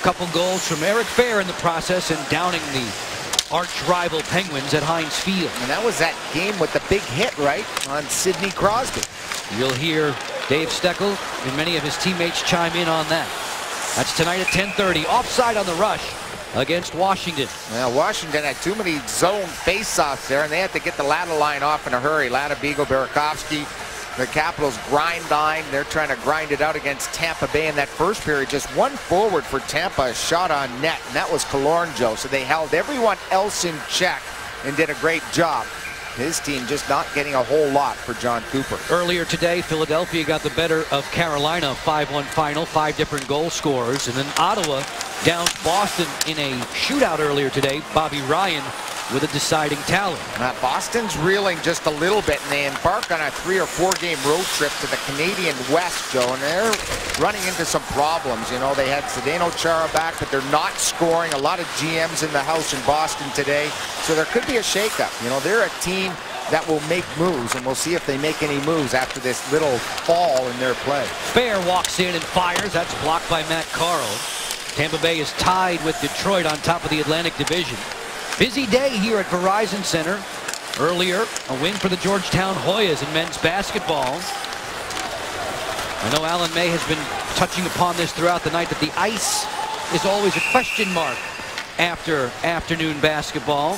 Speaker 1: couple goals from Eric Fehr in the process and downing the arch-rival Penguins at Heinz Field.
Speaker 2: And that was that game with the big hit, right, on Sidney Crosby.
Speaker 1: You'll hear Dave Steckel and many of his teammates chime in on that. That's tonight at 10:30. Offside on the rush. against Washington.
Speaker 2: Well, Washington had too many zone face-offs there, and they had to get the ladder line off in a hurry. Lada, Beagle, Burakovsky, the Capitals grind line. They're trying to grind it out against Tampa Bay in that first period. Just one forward for Tampa, a shot on net, and that was Killorn, Joe. So they held everyone else in check and did a great job. His team just not getting a whole lot for John Cooper.
Speaker 1: Earlier today, Philadelphia got the better of Carolina, 5-1 final, 5 different goal scorers. And then Ottawa downs Boston in a shootout earlier today. Bobby Ryan with a deciding tally.
Speaker 2: Now, Boston's reeling just a little bit, and they embark on a 3 or 4 game road trip to the Canadian West, Joe, and they're running into some problems. You know, they had Zdeno Chara back, but they're not scoring. A lot of GMs in the house in Boston today, so there could be a shakeup. You know, they're a team that will make moves, and we'll see if they make any moves after this little fall in their play.
Speaker 1: Fair walks in and fires. That's blocked by Matt Carl. Tampa Bay is tied with Detroit on top of the Atlantic Division. Busy day here at Verizon Center. Earlier, a win for the Georgetown Hoyas in men's basketball. I know Alan May has been touching upon this throughout the night, that the ice is always a question mark after afternoon basketball.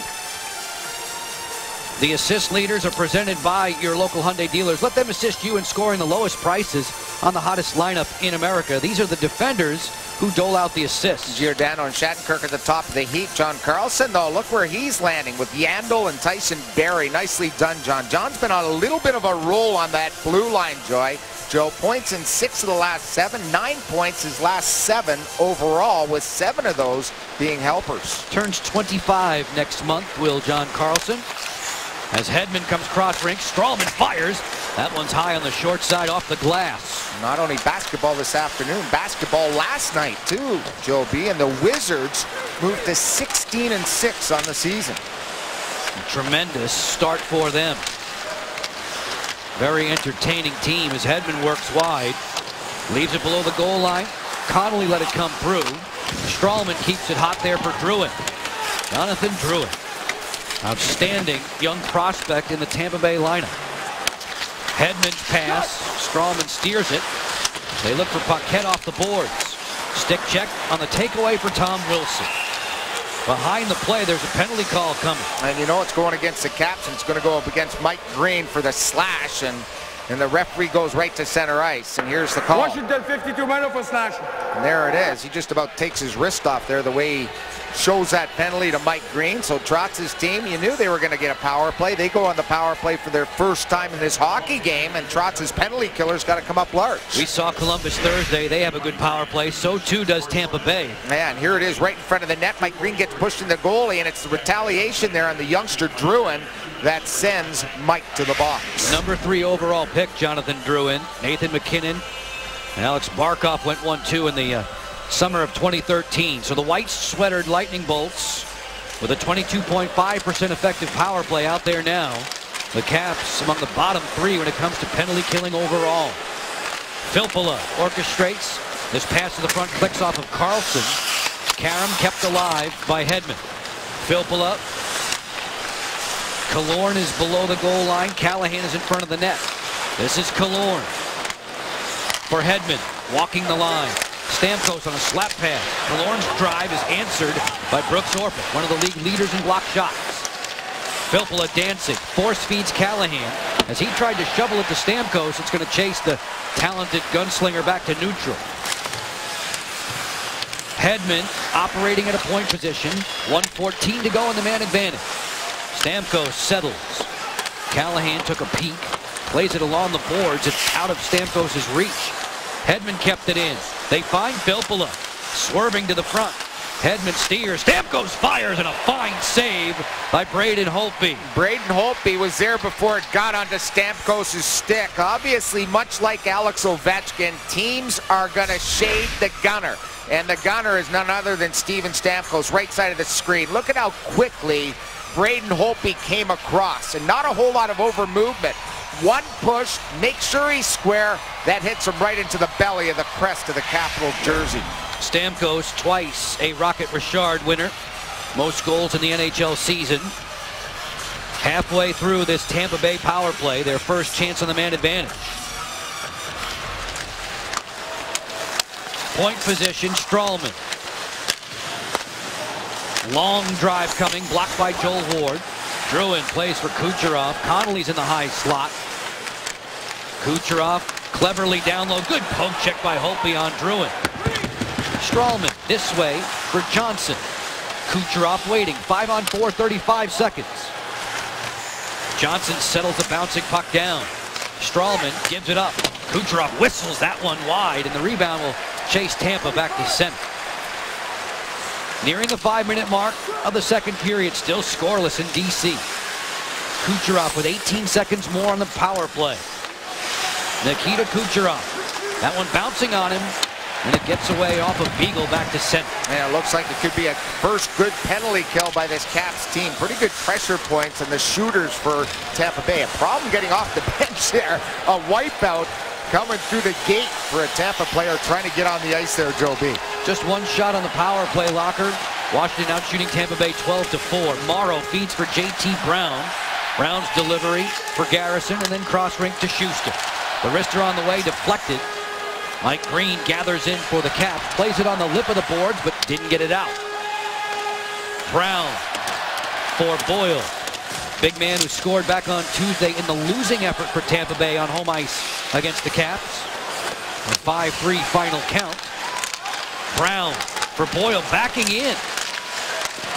Speaker 1: The assist leaders are presented by your local Hyundai dealers. Let them assist you in scoring the lowest prices on the hottest lineup in America. These are the defenders who dole out the assists.
Speaker 2: Giordano and Shattenkirk at the top of the heap. John Carlson, though, look where he's landing with Yandel and Tyson Barrie. Nicely done, John. John's been on a little bit of a roll on that blue line, Joe. Points in 6 of the last 7, 9 points his last 7 overall, with 7 of those being helpers.
Speaker 1: Turns 25 next month, will John Carlson. As Hedman comes cross rink, Strawman fires. That one's high on the short side off the glass.
Speaker 2: Not only basketball this afternoon, basketball last night too, Joe B. And the Wizards moved to 16-6 on the season.
Speaker 1: A tremendous start for them. Very entertaining team as Hedman works wide. Leaves it below the goal line. Connolly let it come through. Strawman keeps it hot there for Druin. Jonathan Druin. Outstanding young prospect in the Tampa Bay lineup. Hedman's pass. Strawman steers it. They look for Paquette off the boards. Stick check on the takeaway for Tom Wilson. Behind the play, there's a penalty call coming.
Speaker 2: And you know it's going against the Caps, and it's going to go up against Mike Green for the slash, and the referee goes right to center ice. And here's the call.
Speaker 3: Washington 52 minutes for slashing.
Speaker 2: And there it is. He just about takes his wrist off there the way he shows that penalty to Mike Green. So Trotz's team, you knew they were going to get a power play. They go on the power play for their first time in this hockey game, and Trotz's penalty killer's got to come up large.
Speaker 1: We saw Columbus Thursday. They have a good power play. So too does Tampa Bay.
Speaker 2: Man, here it is right in front of the net. Mike Green gets pushed in the goalie, and it's the retaliation there on the youngster Druin that sends Mike to the box.
Speaker 1: Number 3 overall pick, Jonathan Druin. Nathan McKinnon and Alex Barkov went 1-2 in the summer of 2013. So the white sweatered Lightning Bolts with a 22.5% effective power play out there now. The Caps among the bottom 3 when it comes to penalty killing overall. Filppula orchestrates. This pass to the front clicks off of Carlson. Karam kept alive by Hedman. Filppula. Killorn is below the goal line. Callahan is in front of the net. This is Killorn for Hedman, walking the line. Stamkos on a slap pass. Killorn's drive is answered by Brooks Orpik, one of the league leaders in block shots. Filppula dancing, force feeds Callahan. As he tried to shovel it to Stamkos, it's going to chase the talented gunslinger back to neutral. Hedman operating at a point position. 1:14 to go in the man advantage. Stamkos settles. Callahan took a peek, plays it along the boards. It's out of Stamkos' reach. Hedman kept it in. They find Filppula swerving to the front. Hedman steers. Stamkos fires, and a fine save by Braden Holtby.
Speaker 2: Braden Holtby was there before it got onto Stamkos' stick. Obviously, much like Alex Ovechkin, teams are going to shade the gunner. And the gunner is none other than Steven Stamkos, right side of the screen. Look at how quickly Braden Holtby came across, and not a whole lot of over movement. One push, make sure he's square. That hits him right into the belly of the crest of the Capitals jersey.
Speaker 1: Stamkos twice a Rocket Richard winner. Most goals in the NHL season. Halfway through this Tampa Bay power play, their first chance on the man advantage. Point position, Strawman. Long drive coming, blocked by Joel Ward. Druin plays for Kucherov. Connolly's in the high slot. Kucherov cleverly down low. Good poke check by Holtby on Druin. Stralman this way for Johnson. Kucherov waiting. 5-on-4, 35 seconds. Johnson settles the bouncing puck down. Stralman gives it up. Kucherov whistles that one wide, and the rebound will chase Tampa back to center. Nearing the 5-minute mark of the second period, still scoreless in D.C. Kucherov with 18 seconds more on the power play. Nikita Kucherov. That one bouncing on him, and it gets away off of Beagle back to center.
Speaker 2: Yeah, it looks like it could be a first good penalty kill by this Caps team. Pretty good pressure points and the shooters for Tampa Bay. A problem getting off the bench there. A wipeout coming through the gate for a Tampa player trying to get on the ice there, Joe B.
Speaker 1: Just one shot on the power play, Locker. Washington out shooting Tampa Bay 12-4. Morrow feeds for J.T. Brown. Brown's delivery for Garrison, and then cross rink to Schuster. The wrister on the way, deflected. Mike Green gathers in for the Caps, plays it on the lip of the boards, but didn't get it out. Brown for Boyle. Big man who scored back on Tuesday in the losing effort for Tampa Bay on home ice against the Caps. A 5-3 final count. Brown for Boyle backing in.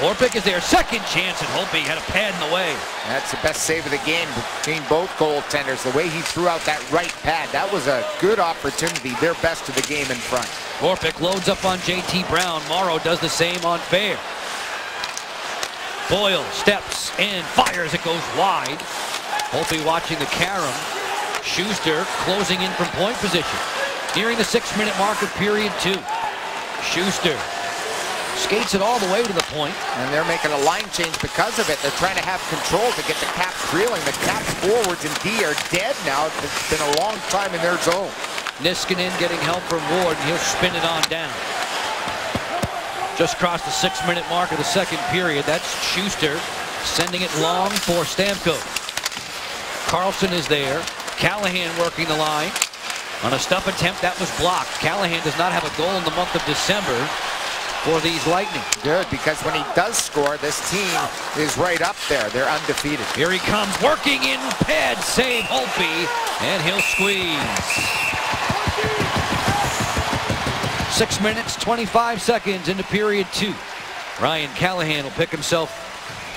Speaker 1: Orpik is there, second chance, and Holtby had a pad in the way.
Speaker 2: That's the best save of the game between both goaltenders. The way he threw out that right pad, that was a good opportunity. Their best of the game in front.
Speaker 1: Orpik loads up on J.T. Brown. Morrow does the same on Fair. Boyle steps and fires. It goes wide. Holtby watching the carom. Schuster closing in from point position. Nearing the 6-minute mark of period 2. Schuster skates it all the way to the point.
Speaker 2: And they're making a line change because of it. They're trying to have control to get the Caps reeling. The Caps forwards and D are dead now. It's been a long time in their zone.
Speaker 1: Niskanen getting help from Ward, and he'll spin it on down. Just crossed the 6-minute mark of the second period. That's Schuster sending it long for Stamkos. Carlson is there. Callahan working the line. On a stuff attempt, that was blocked. Callahan does not have a goal in the month of December for these Lightning.
Speaker 2: Good, because when he does score, this team is right up there. They're undefeated.
Speaker 1: Here he comes, working in pad save Holtby, and he'll squeeze. 6 minutes, 25 seconds into period 2. Ryan Callahan will pick himself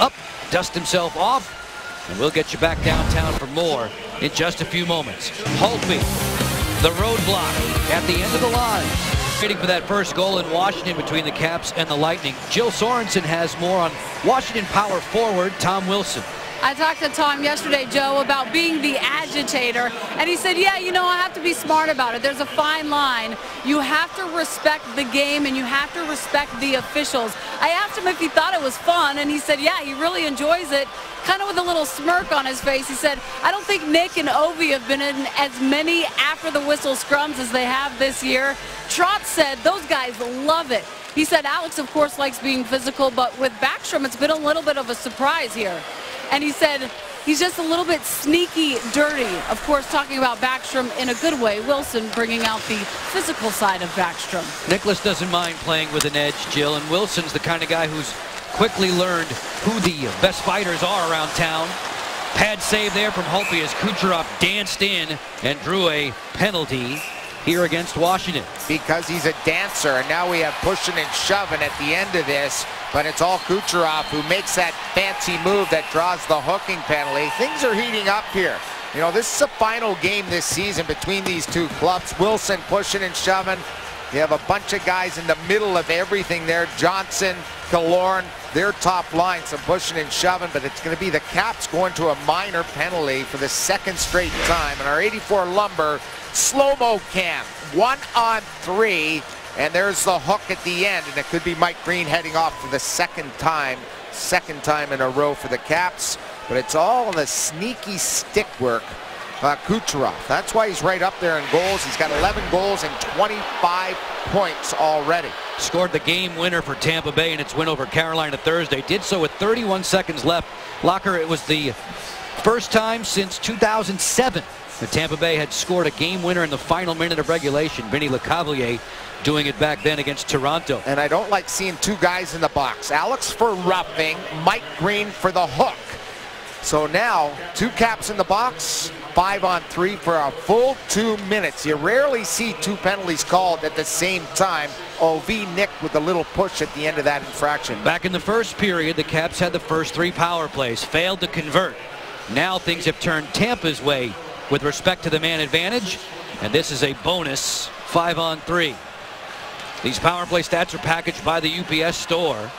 Speaker 1: up, dust himself off, and we'll get you back downtown for more in just a few moments. Holtby, the roadblock at the end of the line. Waiting for that first goal in Washington between the Caps and the Lightning. Jill Sorensen has more on Washington power forward Tom Wilson.
Speaker 4: I talked to Tom yesterday, Joe, about being the agitator, and he said, yeah, you know, I have to be smart about it. There's a fine line. You have to respect the game, and you have to respect the officials. I asked him if he thought it was fun, and he said, yeah, he really enjoys it, kind of with a little smirk on his face. He said, I don't think Nick and Ovi have been in as many after-the-whistle scrums as they have this year. Trotz said those guys love it. He said Alex, of course, likes being physical, but with Backstrom, it's been a little bit of a surprise here. And he said he's just a little bit sneaky dirty. Of course, talking about Backstrom in a good way. Wilson bringing out the physical side of Backstrom.
Speaker 1: Nicholas doesn't mind playing with an edge, Jill, and Wilson's the kind of guy who's quickly learned who the best fighters are around town. Pad save there from Holtby as Kucherov danced in and drew a penalty here against Washington.
Speaker 2: Because he's a dancer, and now we have pushing and shoving at the end of this, but it's all Kucherov who makes that fancy move that draws the hooking penalty. Things are heating up here. You know, this is a final game this season between these two clubs. Wilson pushing and shoving. You have a bunch of guys in the middle of everything there. Johnson, Killorn, their top line, some pushing and shoving, but it's going to be the Caps going to a minor penalty for the second straight time. And our 84 Lumber slow-mo cam, 1-on-3, and there's the hook at the end, and it could be Mike Green heading off for the second time in a row for the Caps, but it's all the sneaky stick work. Kucherov, that's why he's right up there in goals. He's got 11 goals and 25 points already.
Speaker 1: Scored the game winner for Tampa Bay in its win over Carolina Thursday. Did so with 31 seconds left. Locker, it was the first time since 2007 that Tampa Bay had scored a game winner in the final minute of regulation. Vinny Lecavalier doing it back then against Toronto.
Speaker 2: And I don't like seeing two guys in the box. Alex for roughing, Mike Green for the hook. So now, two Caps in the box, 5-on-3 for a full 2 minutes. You rarely see two penalties called at the same time. OV nicked with a little push at the end of that infraction.
Speaker 1: Back in the first period, the Caps had the first 3 power plays, failed to convert. Now things have turned Tampa's way with respect to the man advantage, and this is a bonus 5-on-3. These power play stats are packaged by the UPS store.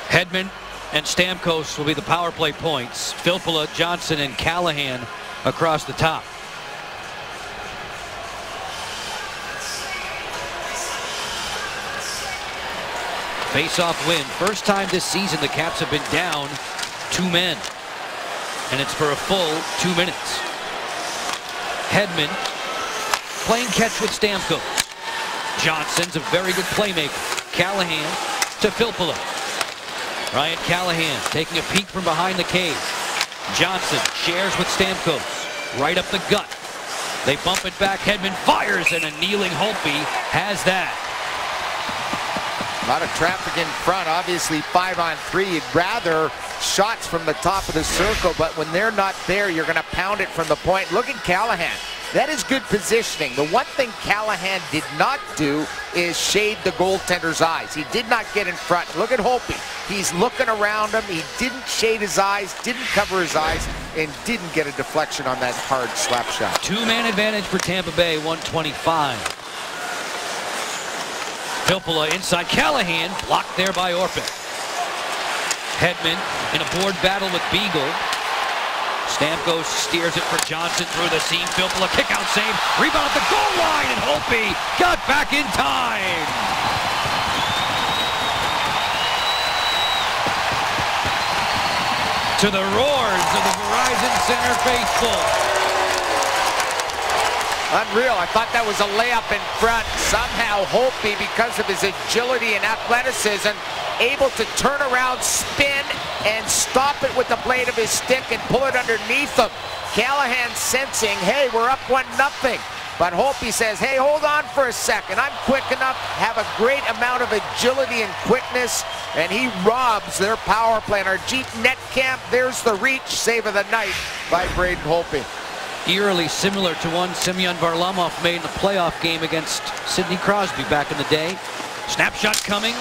Speaker 1: Hedman and Stamkos will be the power play points. Filppula, Johnson, and Callahan across the top. Face-off win. First time this season the Caps have been down 2 men. And it's for a full 2 minutes. Hedman playing catch with Stamkos. Johnson's a very good playmaker. Callahan to Filppula. Ryan Callahan taking a peek from behind the cage. Johnson shares with Stamkos. Right up the gut. They bump it back. Hedman fires, and a kneeling Holtby has that.
Speaker 2: A lot of traffic in front. Obviously 5-on-3. You'd rather shots from the top of the circle, but when they're not there, you're going to pound it from the point. Look at Callahan. That is good positioning. The one thing Callahan did not do is shade the goaltender's eyes. He did not get in front. Look at Holtby. He's looking around him. He didn't shade his eyes, didn't cover his eyes, and didn't get a deflection on that hard slap shot.
Speaker 1: 2-man advantage for Tampa Bay, 125. Filppula inside. Callahan blocked there by Orpik. Hedman in a board battle with Beagle. Stamkos steers it for Johnson through the seam. Filppula kick out save. Rebound at the goal line, and Holtby got back in time. To the roars of the Verizon Center faithful.
Speaker 2: Unreal. I thought that was a layup in front. Somehow Holtby, because of his agility and athleticism, able to turn around, spin, and stop it with the blade of his stick and pull it underneath him. Callahan sensing, hey, we're up 1-0. But Holtby says, hey, hold on for a second. I'm quick enough, have a great amount of agility and quickness, and he robs their power play. And our Jeep Netcamp, there's the reach save of the night by Braden Holtby.
Speaker 1: Eerily similar to one Semyon Varlamov made in the playoff game against Sidney Crosby back in the day. Snapshot coming,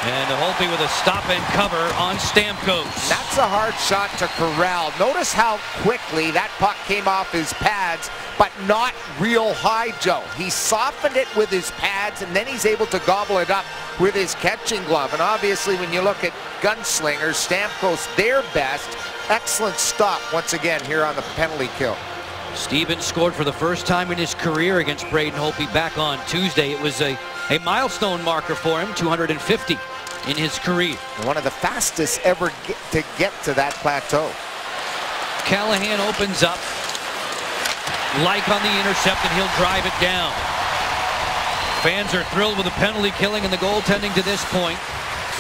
Speaker 1: and Holtby with a stop and cover on Stamkos.
Speaker 2: That's a hard shot to corral. Notice how quickly that puck came off his pads, but not real high, Joe. He softened it with his pads, and then he's able to gobble it up with his catching glove. And obviously, when you look at gunslingers, Stamkos, their best. Excellent stop once again here on the penalty kill.
Speaker 1: Stevens scored for the first time in his career against Braden Holtby back on Tuesday. It was a milestone marker for him, 250 in his career.
Speaker 2: One of the fastest ever to get to that plateau.
Speaker 1: Callahan opens up. Like on the intercept, and he'll drive it down. Fans are thrilled with the penalty killing and the goaltending to this point.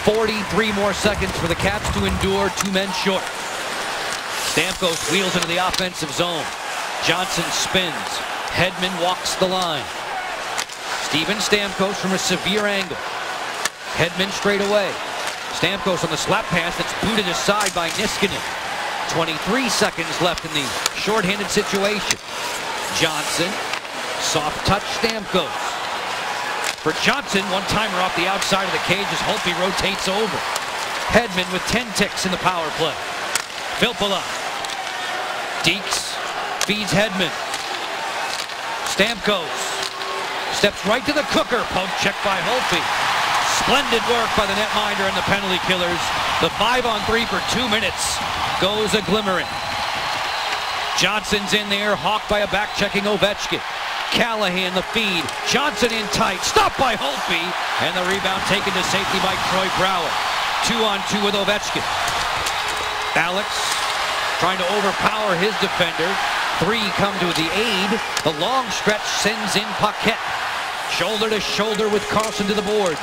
Speaker 1: 43 more seconds for the Caps to endure, 2 men short. Stamkos wheels into the offensive zone. Johnson spins. Hedman walks the line. Steven Stamkos from a severe angle. Hedman straight away. Stamkos on the slap pass that's booted aside by Niskanen. 23 seconds left in the shorthanded situation. Johnson, soft touch Stamkos. For Johnson, one-timer off the outside of the cage as Holtby rotates over. Hedman with 10 ticks in the power play. Filppula. Deeks feeds Hedman. Stamkos steps right to the cooker. Poke check by Holtby. Splendid work by the netminder and the penalty killers. The 5-on-3 for 2 minutes goes a glimmering. Johnson's in there, hawked by a back-checking Ovechkin. Callahan the feed. Johnson in tight. Stopped by Holtby. And the rebound taken to safety by Troy Brouwer. 2-on-2 with Ovechkin. Alex trying to overpower his defender. 3 come to the aid. The long stretch sends in Paquette. Shoulder to shoulder with Carlson to the boards.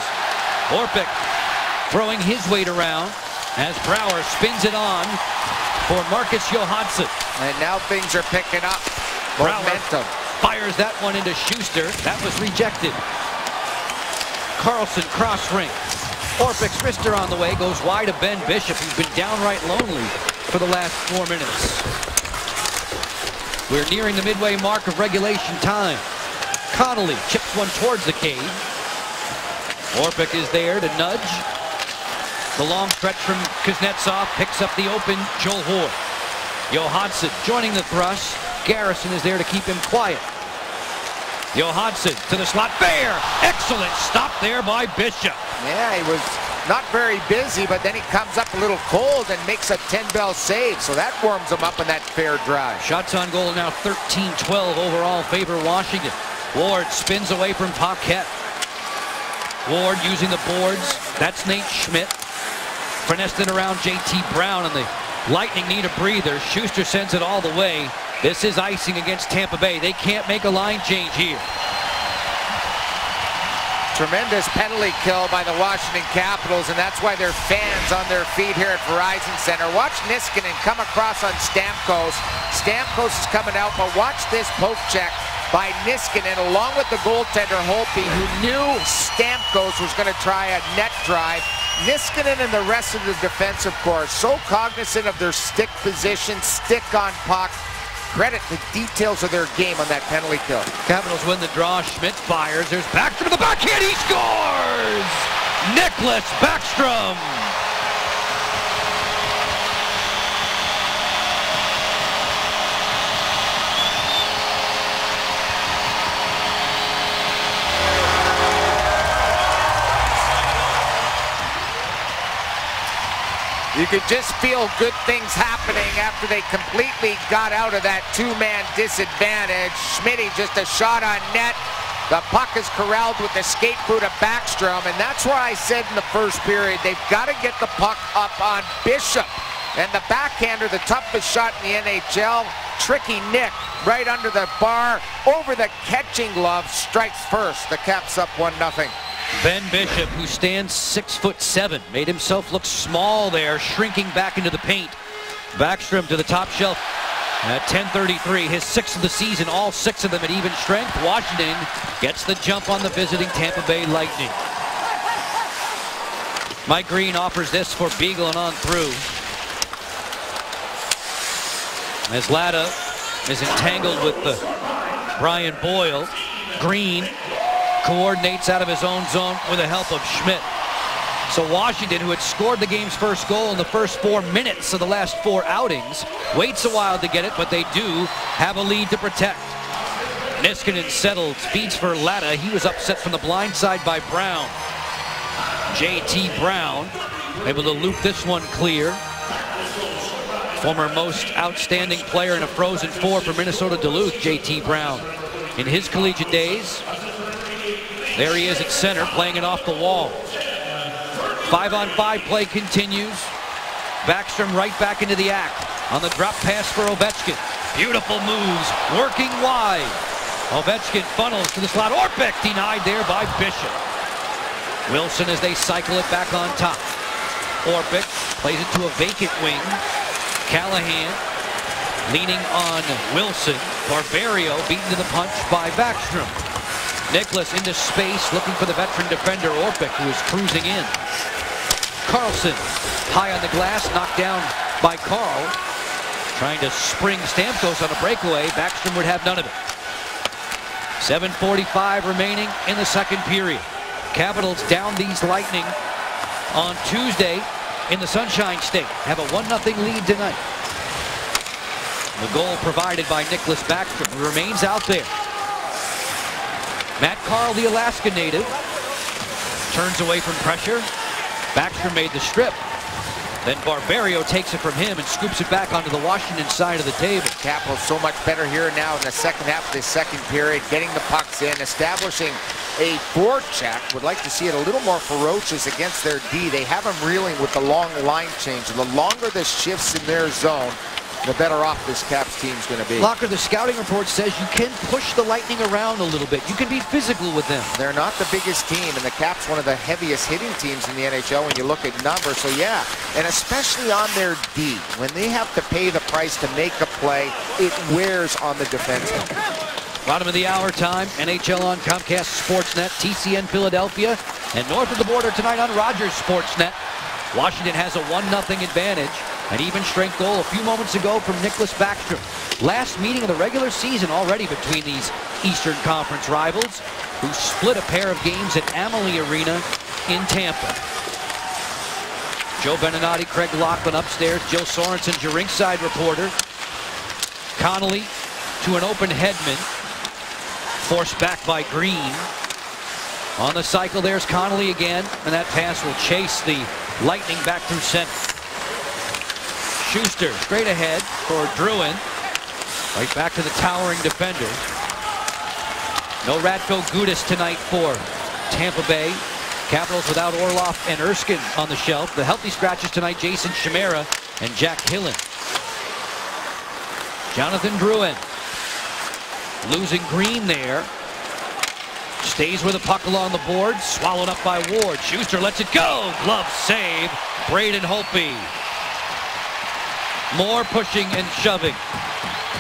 Speaker 1: Orpik throwing his weight around as Brouwer spins it on for Marcus Johansson.
Speaker 2: And now things are picking up momentum.
Speaker 1: Fires that one into Schuster. That was rejected. Carlson cross ring. Orpik's wrister on the way, goes wide of Ben Bishop, who's been downright lonely for the last 4 minutes. We're nearing the midway mark of regulation time. Connolly chips one towards the cage. Orpik is there to nudge. The long stretch from Kuznetsov picks up the open Joel Hoare. Johansson joining the thrust. Garrison is there to keep him quiet. Johansson to the slot. Fair! Excellent stop there by Bishop.
Speaker 2: Yeah, he was not very busy, but then he comes up a little cold and makes a 10-bell save, so that warms him up in that fair drive.
Speaker 1: Shots on goal now 13-12 overall favor Washington. Ward spins away from Paquette. Ward using the boards. That's Nate Schmidt. Finessed it around J.T. Brown, and the Lightning need a breather. Schuster sends it all the way. This is icing against Tampa Bay. They can't make a line change here.
Speaker 2: Tremendous penalty kill by the Washington Capitals, and that's why their fans on their feet here at Verizon Center. Watch Niskanen come across on Stamkos. Stamkos is coming out, but watch this poke check by Niskanen along with the goaltender Holtby, who knew Stamkos was going to try a net drive. Niskanen and the rest of the defensive corps so cognizant of their stick position, stick on puck. Credit the details of their game on that penalty kill.
Speaker 1: Capitals win the draw. Schmidt fires. There's Backstrom to the backhand. He scores! Nicklas Backstrom.
Speaker 2: You could just feel good things happening after they completely got out of that two-man disadvantage. Schmitty just a shot on net. The puck is corralled with the skate boot of Backstrom, and that's why I said in the first period they've got to get the puck up on Bishop. And the backhander, the toughest shot in the NHL, Tricky Nick, right under the bar, over the catching glove, strikes first. The Caps up 1-0.
Speaker 1: Ben Bishop, who stands 6'7", made himself look small there, shrinking back into the paint. Backstrom to the top shelf at 10:33, his 6th of the season, all 6 of them at even strength. Washington gets the jump on the visiting Tampa Bay Lightning. Mike Green offers this for Beagle and on through. As Latta is entangled with the Brian Boyle, Green coordinates out of his own zone with the help of Schmidt. So Washington, who had scored the game's first goal in the first 4 minutes of the last 4 outings, waits a while to get it, but they do have a lead to protect. Niskanen settled, feeds for Latta. He was upset from the blind side by Brown. J.T. Brown able to loop this one clear. Former most outstanding player in a Frozen Four for Minnesota Duluth, J.T. Brown. In his collegiate days, there he is at center, playing it off the wall. 5-on-5 play continues. Backstrom right back into the act on the drop pass for Ovechkin. Beautiful moves, working wide. Ovechkin funnels to the slot. Orpik denied there by Bishop. Wilson as they cycle it back on top. Orpik plays it to a vacant wing. Callahan leaning on Wilson. Barberio beaten to the punch by Backstrom. Nicklas into space, looking for the veteran defender Orpik, who is cruising in. Carlson high on the glass, knocked down by Carl. Trying to spring Stamkos on a breakaway. Backstrom would have none of it. 7:45 remaining in the second period. Capitals down these Lightning on Tuesday in the Sunshine State. Have a 1-0 lead tonight. The goal provided by Nicklas Backstrom, who remains out there. Matt Carl, the Alaska native, turns away from pressure. Backstrom made the strip. Then Barberio takes it from him and scoops it back onto the Washington side of the table.
Speaker 2: Capitals so much better here now in the second half of this second period, getting the pucks in, establishing a forecheck. Would like to see it a little more ferocious against their D. They have them reeling with the long line change. And the longer the shifts in their zone, the better off this Caps team's going to be.
Speaker 1: Locker, the scouting report says you can push the Lightning around a little bit. You can be physical with them.
Speaker 2: They're not the biggest team, and the Caps one of the heaviest hitting teams in the NHL when you look at numbers. So yeah, and especially on their D, when they have to pay the price to make a play, it wears on the defenseman.
Speaker 1: Bottom of the hour time, NHL on Comcast Sportsnet, TCN Philadelphia, and north of the border tonight on Rogers Sportsnet. Washington has a 1-0 advantage. An even strength goal a few moments ago from Nicklas Backstrom. Last meeting of the regular season already between these Eastern Conference rivals, who split a pair of games at Amalie Arena in Tampa. Joe Beninati, Craig Laughlin upstairs, Jill Sorensen, your ringside reporter. Connolly to an open Hedman. Forced back by Green. On the cycle, there's Connolly again, and that pass will chase the Lightning back through center. Schuster straight ahead for Drouin. Right back to the towering defender. No Radko Gudas tonight for Tampa Bay. Capitals without Orlov and Erskine on the shelf. The healthy scratches tonight, Jason Chimera and Jack Hillen. Jonathan Drouin losing Green there. Stays with the puck along the board. Swallowed up by Ward. Schuster lets it go. Glove save. Braden Holtby. More pushing and shoving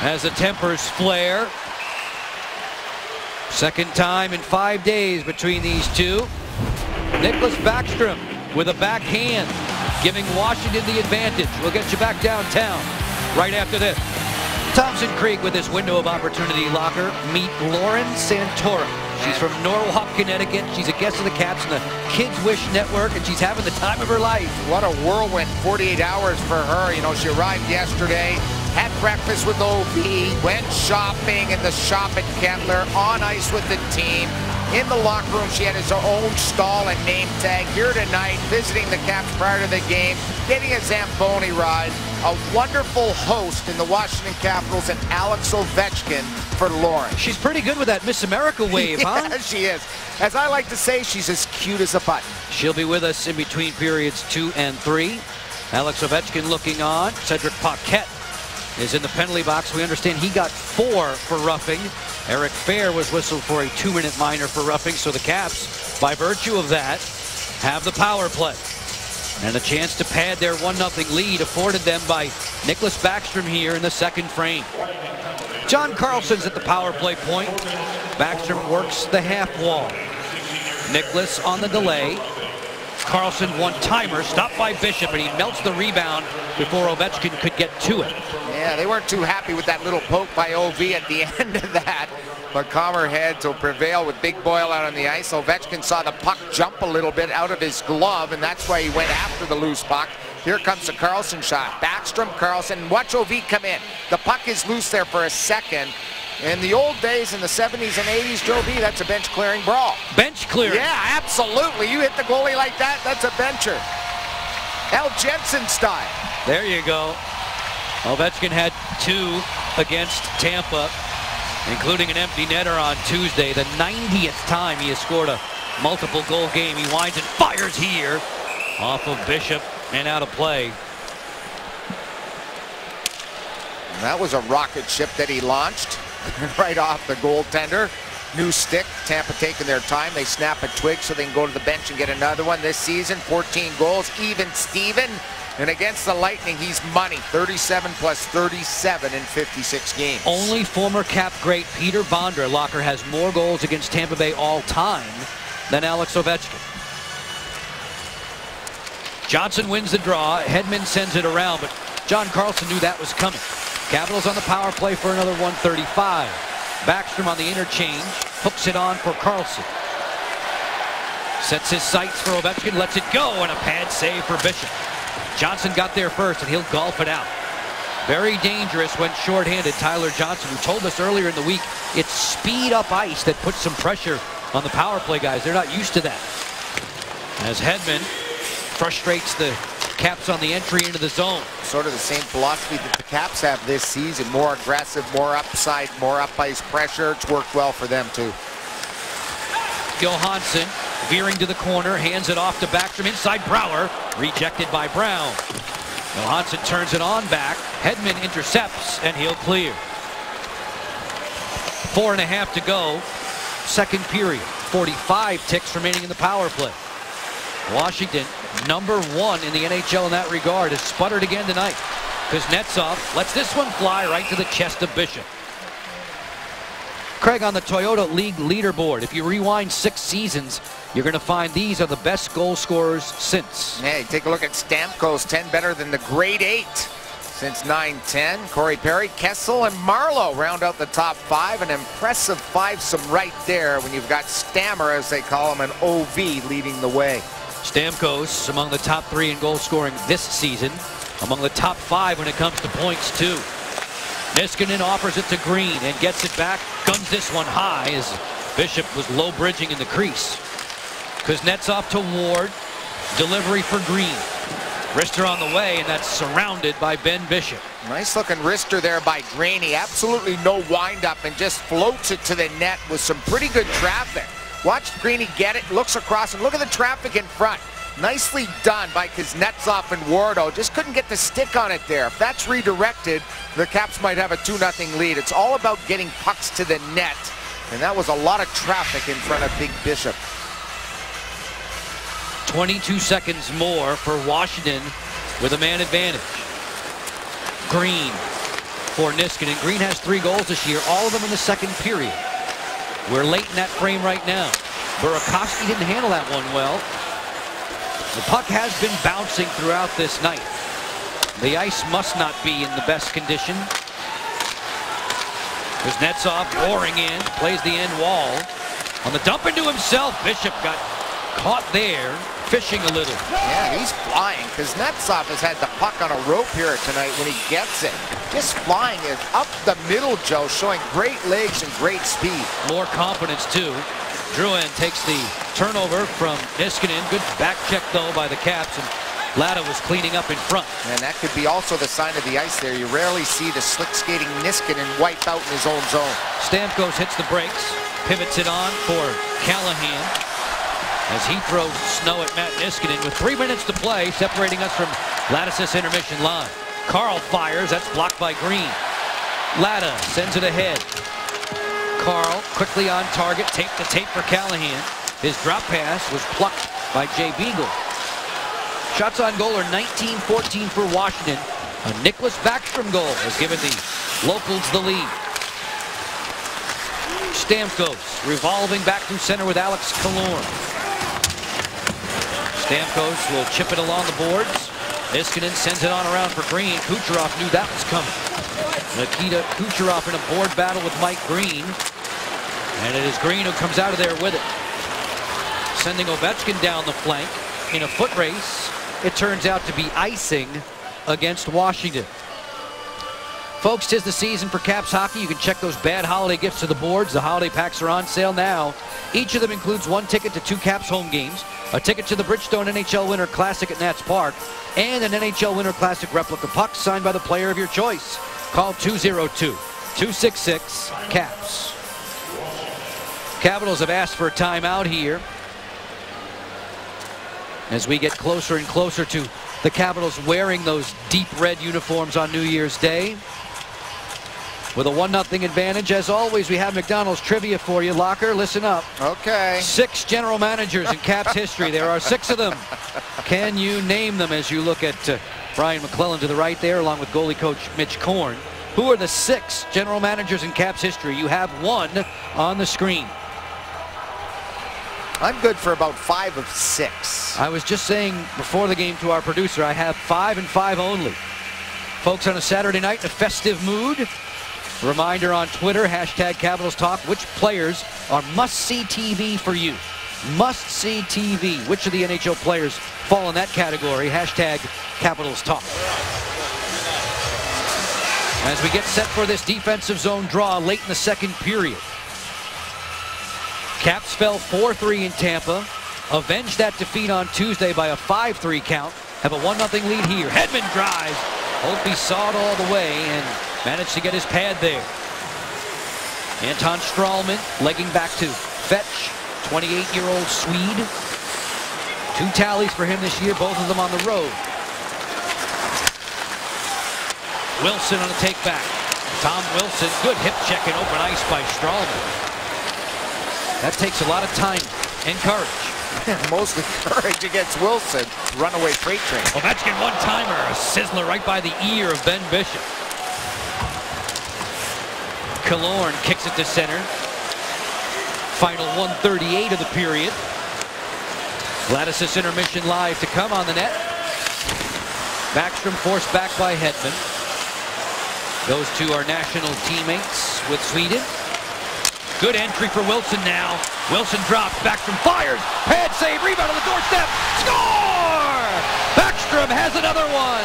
Speaker 1: as the tempers flare. Second time in 5 days between these two. Nicklas Backstrom with a backhand, giving Washington the advantage. We'll get you back downtown right after this. Thompson Creek with this window of opportunity locker. Meet Lauren Santora. She's from Norwalk, Connecticut. She's a guest of the Caps in the Kids Wish Network, and she's having the time of her life.
Speaker 2: What a whirlwind 48 hours for her. You know, she arrived yesterday, had breakfast with OV, went shopping in the shop at Kettler, on ice with the team. In the locker room, she had his own stall and name tag. Here tonight, visiting the Caps prior to the game, getting a Zamboni ride. A wonderful host in the Washington Capitals, and Alex Ovechkin for Lauren.
Speaker 1: She's pretty good with that Miss America wave, huh?
Speaker 2: Yeah, she is. As I like to say, she's as cute as a button.
Speaker 1: She'll be with us in between periods 2 and 3. Alex Ovechkin looking on. Cedric Paquette is in the penalty box. We understand he got 4 for roughing. Eric Fair was whistled for a 2-minute minor for roughing, so the Caps, by virtue of that, have the power play. And a chance to pad their 1-0 lead afforded them by Nicklas Backstrom here in the second frame. John Carlson's at the power play point. Backstrom works the half wall. Nicklas on the delay. Carlson one-timer, stopped by Bishop, and he melts the rebound before Ovechkin could get to it.
Speaker 2: Yeah, they weren't too happy with that little poke by OV at the end of that. But calmer heads will prevail with Big Boyle out on the ice. Ovechkin saw the puck jump a little bit out of his glove, and that's why he went after the loose puck. Here comes the Carlson shot. Backstrom, Carlson, watch OV come in. The puck is loose there for a second. In the old days, in the 70s and 80s, Joe B, that's a bench clearing brawl.
Speaker 1: Bench clearing?
Speaker 2: Yeah, absolutely. You hit the goalie like that, that's a bencher. Al Jensen style.
Speaker 1: There you go. Ovechkin had 2 against Tampa, including an empty netter on Tuesday. The 90th time he has scored a multiple goal game. He winds and fires here off of Bishop and out of play.
Speaker 2: That was a rocket ship that he launched right off the goaltender. New stick. Tampa taking their time. They snap a twig so they can go to the bench and get another one this season. 14 goals, even Steven. And against the Lightning, he's money. 37 plus 37 in 56 games.
Speaker 1: Only former Cap great Peter Bondra has more goals against Tampa Bay all time than Alex Ovechkin. Johnson wins the draw. Hedman sends it around, but John Carlson knew that was coming. Capitals on the power play for another 135. Backstrom on the interchange. Hooks it on for Carlson. Sets his sights for Ovechkin. Lets it go, and a pad save for Bishop. Johnson got there first, and he'll golf it out. Very dangerous when shorthanded. Tyler Johnson, who told us earlier in the week, it's speed up ice that puts some pressure on the power play guys. They're not used to that. As Hedman frustrates the Caps on the entry into the zone.
Speaker 2: Sort of the same philosophy that the Caps have this season. More aggressive, more upside, more up ice pressure. It's worked well for them too.
Speaker 1: Johansson veering to the corner, hands it off to Backstrom inside Brouwer. Rejected by Brown. Johansson turns it on back. Hedman intercepts, and he'll clear. 4.5 to go. Second period. 45 ticks remaining in the power play. Washington, number 1 in the NHL in that regard, has sputtered again tonight. Kuznetsov lets this one fly right to the chest of Bishop. Craig, on the Toyota League leaderboard, if you rewind 6 seasons, you're going to find these are the best goal scorers since.
Speaker 2: Hey, take a look at Stamkos, 10 better than the grade 8 since 9-10. Corey Perry, Kessel, and Marlowe round out the top 5. An impressive 5-some right there when you've got Stammer, as they call him, an OV leading the way.
Speaker 1: Stamkos among the top 3 in goal scoring this season, among the top 5 when it comes to points too. Niskanen offers it to Green and gets it back. Guns this one high as Bishop was low bridging in the crease. Kuznetsov to Ward. Delivery for Green. Wrister on the way, and that's surrounded by Ben Bishop.
Speaker 2: Nice looking wrister there by Green. He absolutely no windup and just floats it to the net with some pretty good traffic. Watch Greeny get it, looks across, and look at the traffic in front. Nicely done by Kuznetsov and Wardo. Just couldn't get the stick on it there. If that's redirected, the Caps might have a 2-0 lead. It's all about getting pucks to the net, and that was a lot of traffic in front of Big Bishop.
Speaker 1: 22 seconds more for Washington with a man advantage. Green for Niskanen. Green has 3 goals this year, all of them in the second period. We're late in that frame right now. Burakovsky didn't handle that one well. The puck has been bouncing throughout this night. The ice must not be in the best condition. Kuznetsov roaring in, plays the end wall. On the dump into himself, Bishop got caught there, fishing a little.
Speaker 2: Yeah, he's flying. Kuznetsov has had the puck on a rope here tonight when he gets it. Just flying it up the middle, Joe, showing great legs and great speed.
Speaker 1: More confidence, too. Drouin takes the turnover from Niskanen. Good back check, though, by the Caps, and Latta was cleaning up in front.
Speaker 2: And that could be also the sign of the ice there. You rarely see the slick skating Niskanen wipe out in his own zone.
Speaker 1: Stamkos hits the brakes, pivots it on for Callahan as he throws snow at Matt Niskanen with 3 minutes to play, separating us from Lattice's intermission line. Carl fires, that's blocked by Green. Latta sends it ahead. Carl quickly on target, tape to tape for Callahan. His drop pass was plucked by Jay Beagle. Shots on goal are 19-14 for Washington. A Nicholas Backstrom goal has given the locals the lead. Stamkos revolving back through center with Alex Killorn. Stamkos will chip it along the boards. Niskanen sends it on around for Green. Kucherov knew that was coming. Nikita Kucherov in a board battle with Mike Green. And it is Green who comes out of there with it. Sending Ovechkin down the flank in a foot race. It turns out to be icing against Washington. Folks, 'tis the season for Caps hockey. You can check those bad holiday gifts to the boards. The holiday packs are on sale now. Each of them includes 1 ticket to 2 Caps home games, a ticket to the Bridgestone NHL Winter Classic at Nats Park, and an NHL Winter Classic replica puck signed by the player of your choice. Call 202-266-CAPS. Capitals have asked for a timeout here as we get closer and closer to the Capitals wearing those deep red uniforms on New Year's Day. With a 1-0 advantage, as always, we have McDonald's trivia for you. Locker, listen up.
Speaker 2: Okay.
Speaker 1: 6 general managers in Caps history. There are 6 of them. Can you name them as you look at Brian McClellan to the right there, along with goalie coach Mitch Korn? Who are the 6 general managers in Caps history? You have 1 on the screen.
Speaker 2: I'm good for about 5 of 6.
Speaker 1: I was just saying before the game to our producer, I have 5 and 5 only. Folks, on a Saturday night in a festive mood, reminder on Twitter, hashtag Capitals Talk, which players are must-see TV for you? Must-see TV. Which of the NHL players fall in that category? Hashtag Capitals Talk. As we get set for this defensive zone draw late in the second period. Caps fell 4-3 in Tampa. Avenged that defeat on Tuesday by a 5-3 count. Have a 1-0 lead here. Hedman drives. Holtby saw it all the way and managed to get his pad there. Anton Strahlman legging back to Fetch, 28-year-old Swede. 2 tallies for him this year, both of them on the road. Wilson on a take back. Tom Wilson, good hip check and open ice by Strahlman. That takes a lot of time and courage.
Speaker 2: Mostly courage against Wilson. Runaway freight train.
Speaker 1: Ovechkin one-timer, a sizzler right by the ear of Ben Bishop. Killorn kicks it to center. Final 138 of the period. Gladys' intermission live to come on the net. Backstrom forced back by Hedman. Goes to our national teammates with Sweden. Good entry for Wilson now. Wilson drops, Backstrom fires. Pad save, rebound on the doorstep. Score! Backstrom has another one.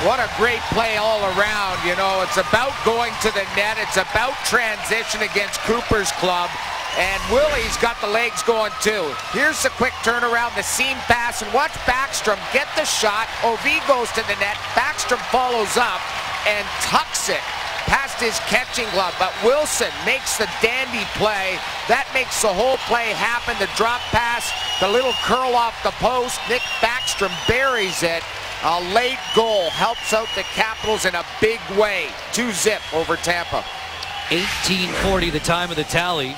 Speaker 2: What a great play all around. You know, it's about going to the net. It's about transition against Cooper's club. And Willie's got the legs going too. Here's the quick turnaround, the seam pass, and watch Backstrom get the shot. OV goes to the net. Backstrom follows up and tucks it past his catching glove. But Wilson makes the dandy play. That makes the whole play happen. The drop pass, the little curl off the post. Nick Backstrom buries it. A late goal helps out the Capitals in a big way. 2-0 over Tampa.
Speaker 1: 18:40 the time of the tally.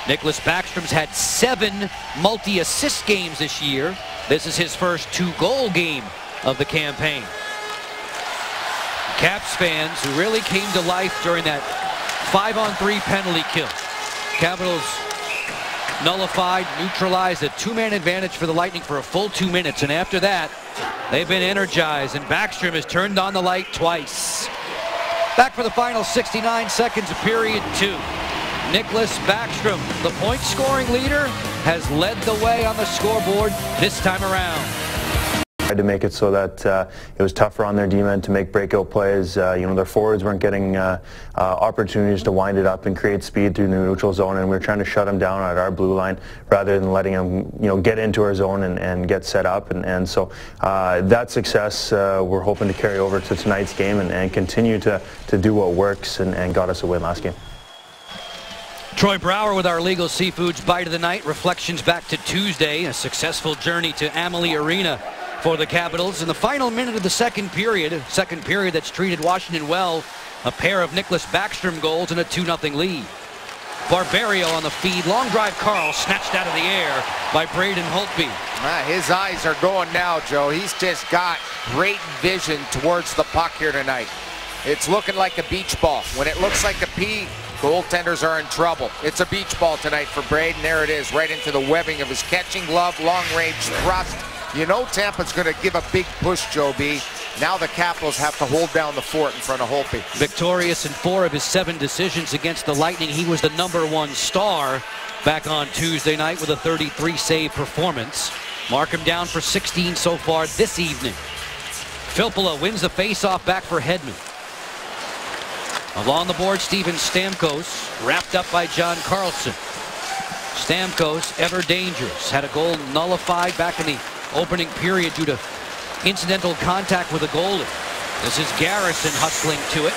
Speaker 1: Nicholas Backstrom's had 7 multi-assist games this year. This is his first 2-goal game of the campaign. Caps fans who really came to life during that 5-on-3 penalty kill. Capitals nullified, neutralized a 2-man advantage for the Lightning for a full 2 minutes, and after that they've been energized, and Backstrom has turned on the light twice. Back for the final 69 seconds of period 2. Nicholas Backstrom, the point scoring leader, has led the way on the scoreboard this time around.
Speaker 7: Tried to make it so that it was tougher on their D-men to make breakout plays. You know, their forwards weren't getting opportunities to wind it up and create speed through the neutral zone, and we were trying to shut them down at our blue line rather than letting them, you know, get into our zone and get set up. And so that success we're hoping to carry over to tonight's game and continue to do what works and got us a win last game.
Speaker 1: Troy Brouwer with our Legal Seafoods Bite of the Night. Reflections back to Tuesday, a successful journey to Amalie Arena for the Capitals. In the final minute of the second period that's treated Washington well, a pair of Nicholas Backstrom goals and a 2-0 lead. Barberio on the feed, long drive Carl, snatched out of the air by Braden Holtby.
Speaker 2: His eyes are going now, Joe. He's just got great vision towards the puck here tonight. It's looking like a beach ball. When it looks like a pea, goaltenders are in trouble. It's a beach ball tonight for Braden. There it is, right into the webbing of his catching glove, long-range thrust. You know Tampa's going to give a big push, Joe B. Now the Capitals have to hold down the fort in front of Holtby.
Speaker 1: Victorious in 4 of his 7 decisions against the Lightning. He was the #1 star back on Tuesday night with a 33-save performance. Mark him down for 16 so far this evening. Filppula wins the faceoff back for Hedman. Along the board, Steven Stamkos, wrapped up by John Carlson. Stamkos, ever dangerous, had a goal nullified back in the opening period due to incidental contact with a goalie. This is Garrison hustling to it.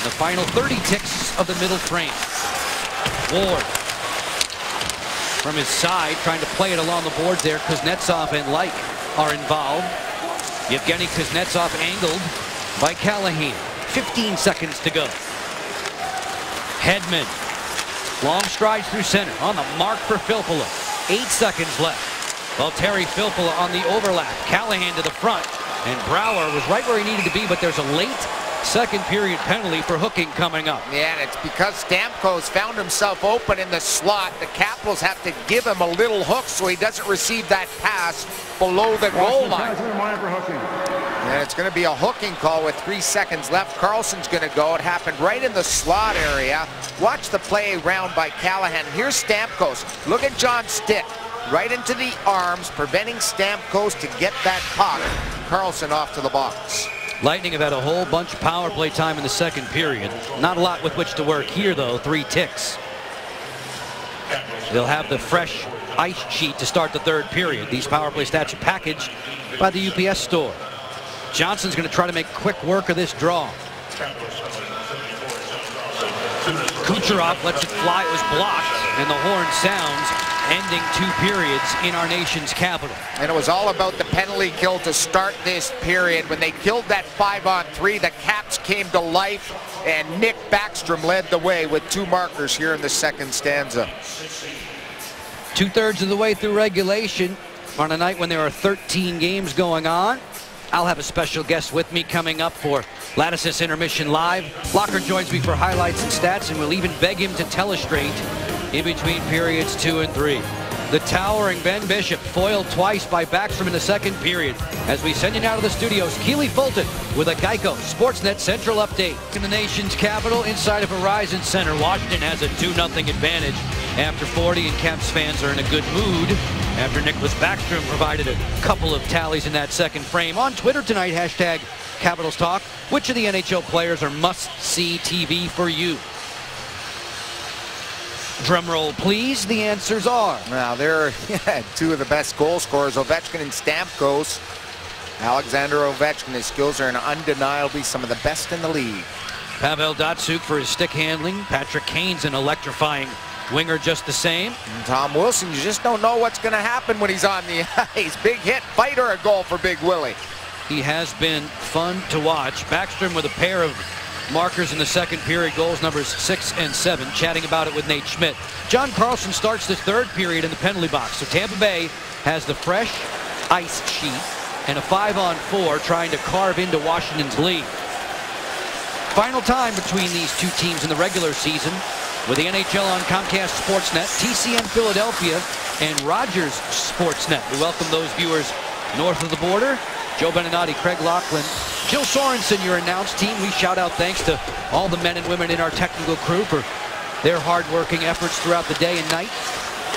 Speaker 1: The final 30 ticks of the middle frame. Ward from his side, trying to play it along the boards there. Kuznetsov and Laich are involved. Yevgeny Kuznetsov angled by Callahan. 15 seconds to go. Hedman, long strides through center, on the mark for Filppula. 8 seconds left. Valtteri Filppula on the overlap. Callahan to the front, and Brouwer was right where he needed to be, but there's a late second period penalty for hooking coming up.
Speaker 2: Yeah, and it's because Stamkos found himself open in the slot. The Capitals have to give him a little hook so he doesn't receive that pass below the goal line. And it's going to be a hooking call with 3 seconds left. Carlson's going to go. It happened right in the slot area. Watch the play around by Callahan. Here's Stamkos. Look at John Stitt. Right into the arms, preventing Stamkos to get that puck. Carlson off to the box.
Speaker 1: Lightning have had a whole bunch of power play time in the second period. Not a lot with which to work here, though. 3 ticks. They'll have the fresh ice sheet to start the third period. These power play stats are packaged by the UPS store. Johnson's going to try to make quick work of this draw. Kucherov lets it fly. It was blocked, and the horn sounds, ending 2 periods in our nation's capital.
Speaker 2: And it was all about the penalty kill to start this period. When they killed that 5-on-3, the Caps came to life, and Nick Backstrom led the way with 2 markers here in the second stanza.
Speaker 1: 2/3 of the way through regulation. On a night when there are 13 games going on, I'll have a special guest with me coming up for Lattice's Intermission Live. Locker joins me for highlights and stats, and we'll even beg him to telestrate in between periods 2 and 3. The towering Ben Bishop foiled twice by Backstrom in the second period. As we send you now to the studios, Keely Fulton with a Geico Sportsnet Central update. In the nation's capital, inside of Verizon Center, Washington has a 2-0 advantage after 40, and Caps fans are in a good mood after Nicholas Backstrom provided a couple of tallies in that second frame. On Twitter tonight, hashtag Capitals Talk. Which of the NHL players are must-see TV for you? Drum roll, please. The answers are.
Speaker 2: Now, they're two of the best goal scorers, Ovechkin and Stamkos. Alexander Ovechkin, his skills are undeniably some of the best in the league.
Speaker 1: Pavel Datsyuk for his stick handling. Patrick Kane's an electrifying winger just the same.
Speaker 2: And Tom Wilson, you just don't know what's going to happen when he's on the ice. Big hit, fight, or a goal for Big Willie.
Speaker 1: He has been fun to watch. Backstrom with a pair of markers in the second period, goals numbers 6 and 7. Chatting about it with Nate Schmidt. John Carlson starts the third period in the penalty box. So Tampa Bay has the fresh ice sheet and a 5-on-4 trying to carve into Washington's lead. Final time between these two teams in the regular season with the NHL on Comcast Sportsnet, TCN Philadelphia, and Rogers Sportsnet. We welcome those viewers north of the border. Joe Beninati, Craig Laughlin, Jill Sorensen, your announced team. We shout out thanks to all the men and women in our technical crew for their hard-working efforts throughout the day and night.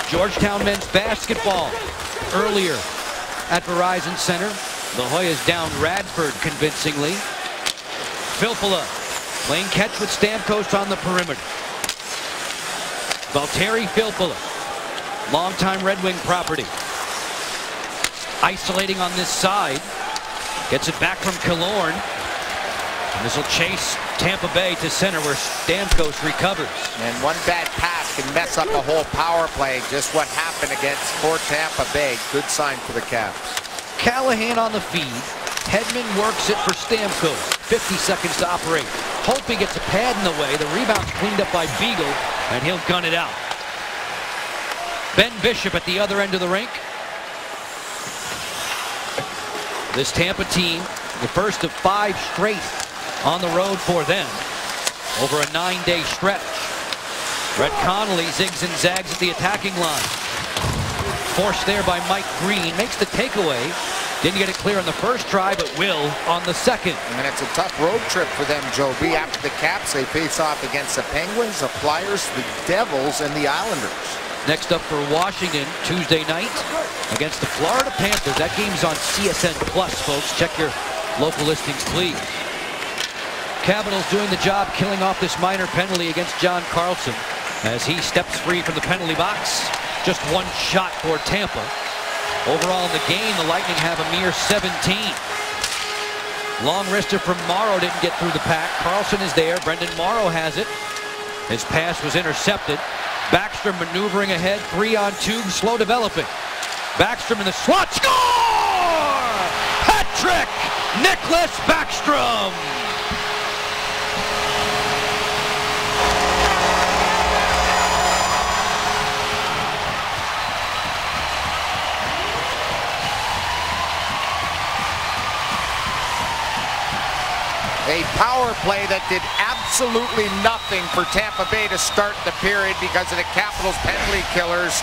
Speaker 1: Georgetown men's basketball earlier at Verizon Center. The Hoyas down Radford convincingly. Filppula playing catch with Stamkos on the perimeter. Valtteri Filppula, longtime Red Wing property. Isolating on this side. Gets it back from Killorn. And this will chase Tampa Bay to center where Stamkos recovers.
Speaker 2: And one bad pass can mess up the whole power play. Just what happened for Tampa Bay. Good sign for the Caps.
Speaker 1: Callahan on the feed. Hedman works it for Stamkos. 50 seconds to operate. Holtby gets a pad in the way. The rebound's cleaned up by Beagle, and he'll gun it out. Ben Bishop at the other end of the rink. This Tampa team, the first of 5 straight on the road for them over a 9-day stretch. Brett Connolly zigs and zags at the attacking line. Forced there by Mike Green. Makes the takeaway. Didn't get it clear on the first try, but will on the second.
Speaker 2: And it's a tough road trip for them, Joe B. After the Caps, they face off against the Penguins, the Flyers, the Devils, and the Islanders.
Speaker 1: Next up for Washington, Tuesday night against the Florida Panthers. That game's on CSN Plus, folks. Check your local listings, please. Capitals doing the job killing off this minor penalty against John Carlson as he steps free from the penalty box. Just one shot for Tampa. Overall in the game, the Lightning have a mere 17. Long wrister from Morrow didn't get through the pack. Carlson is there. Brendan Morrow has it. His pass was intercepted. Backstrom maneuvering ahead, 3-on-2, slow developing. Backstrom in the slot, score! Hat trick, Nicholas Backstrom!
Speaker 2: A power play that did absolutely nothing for Tampa Bay to start the period because of the Capitals penalty killers.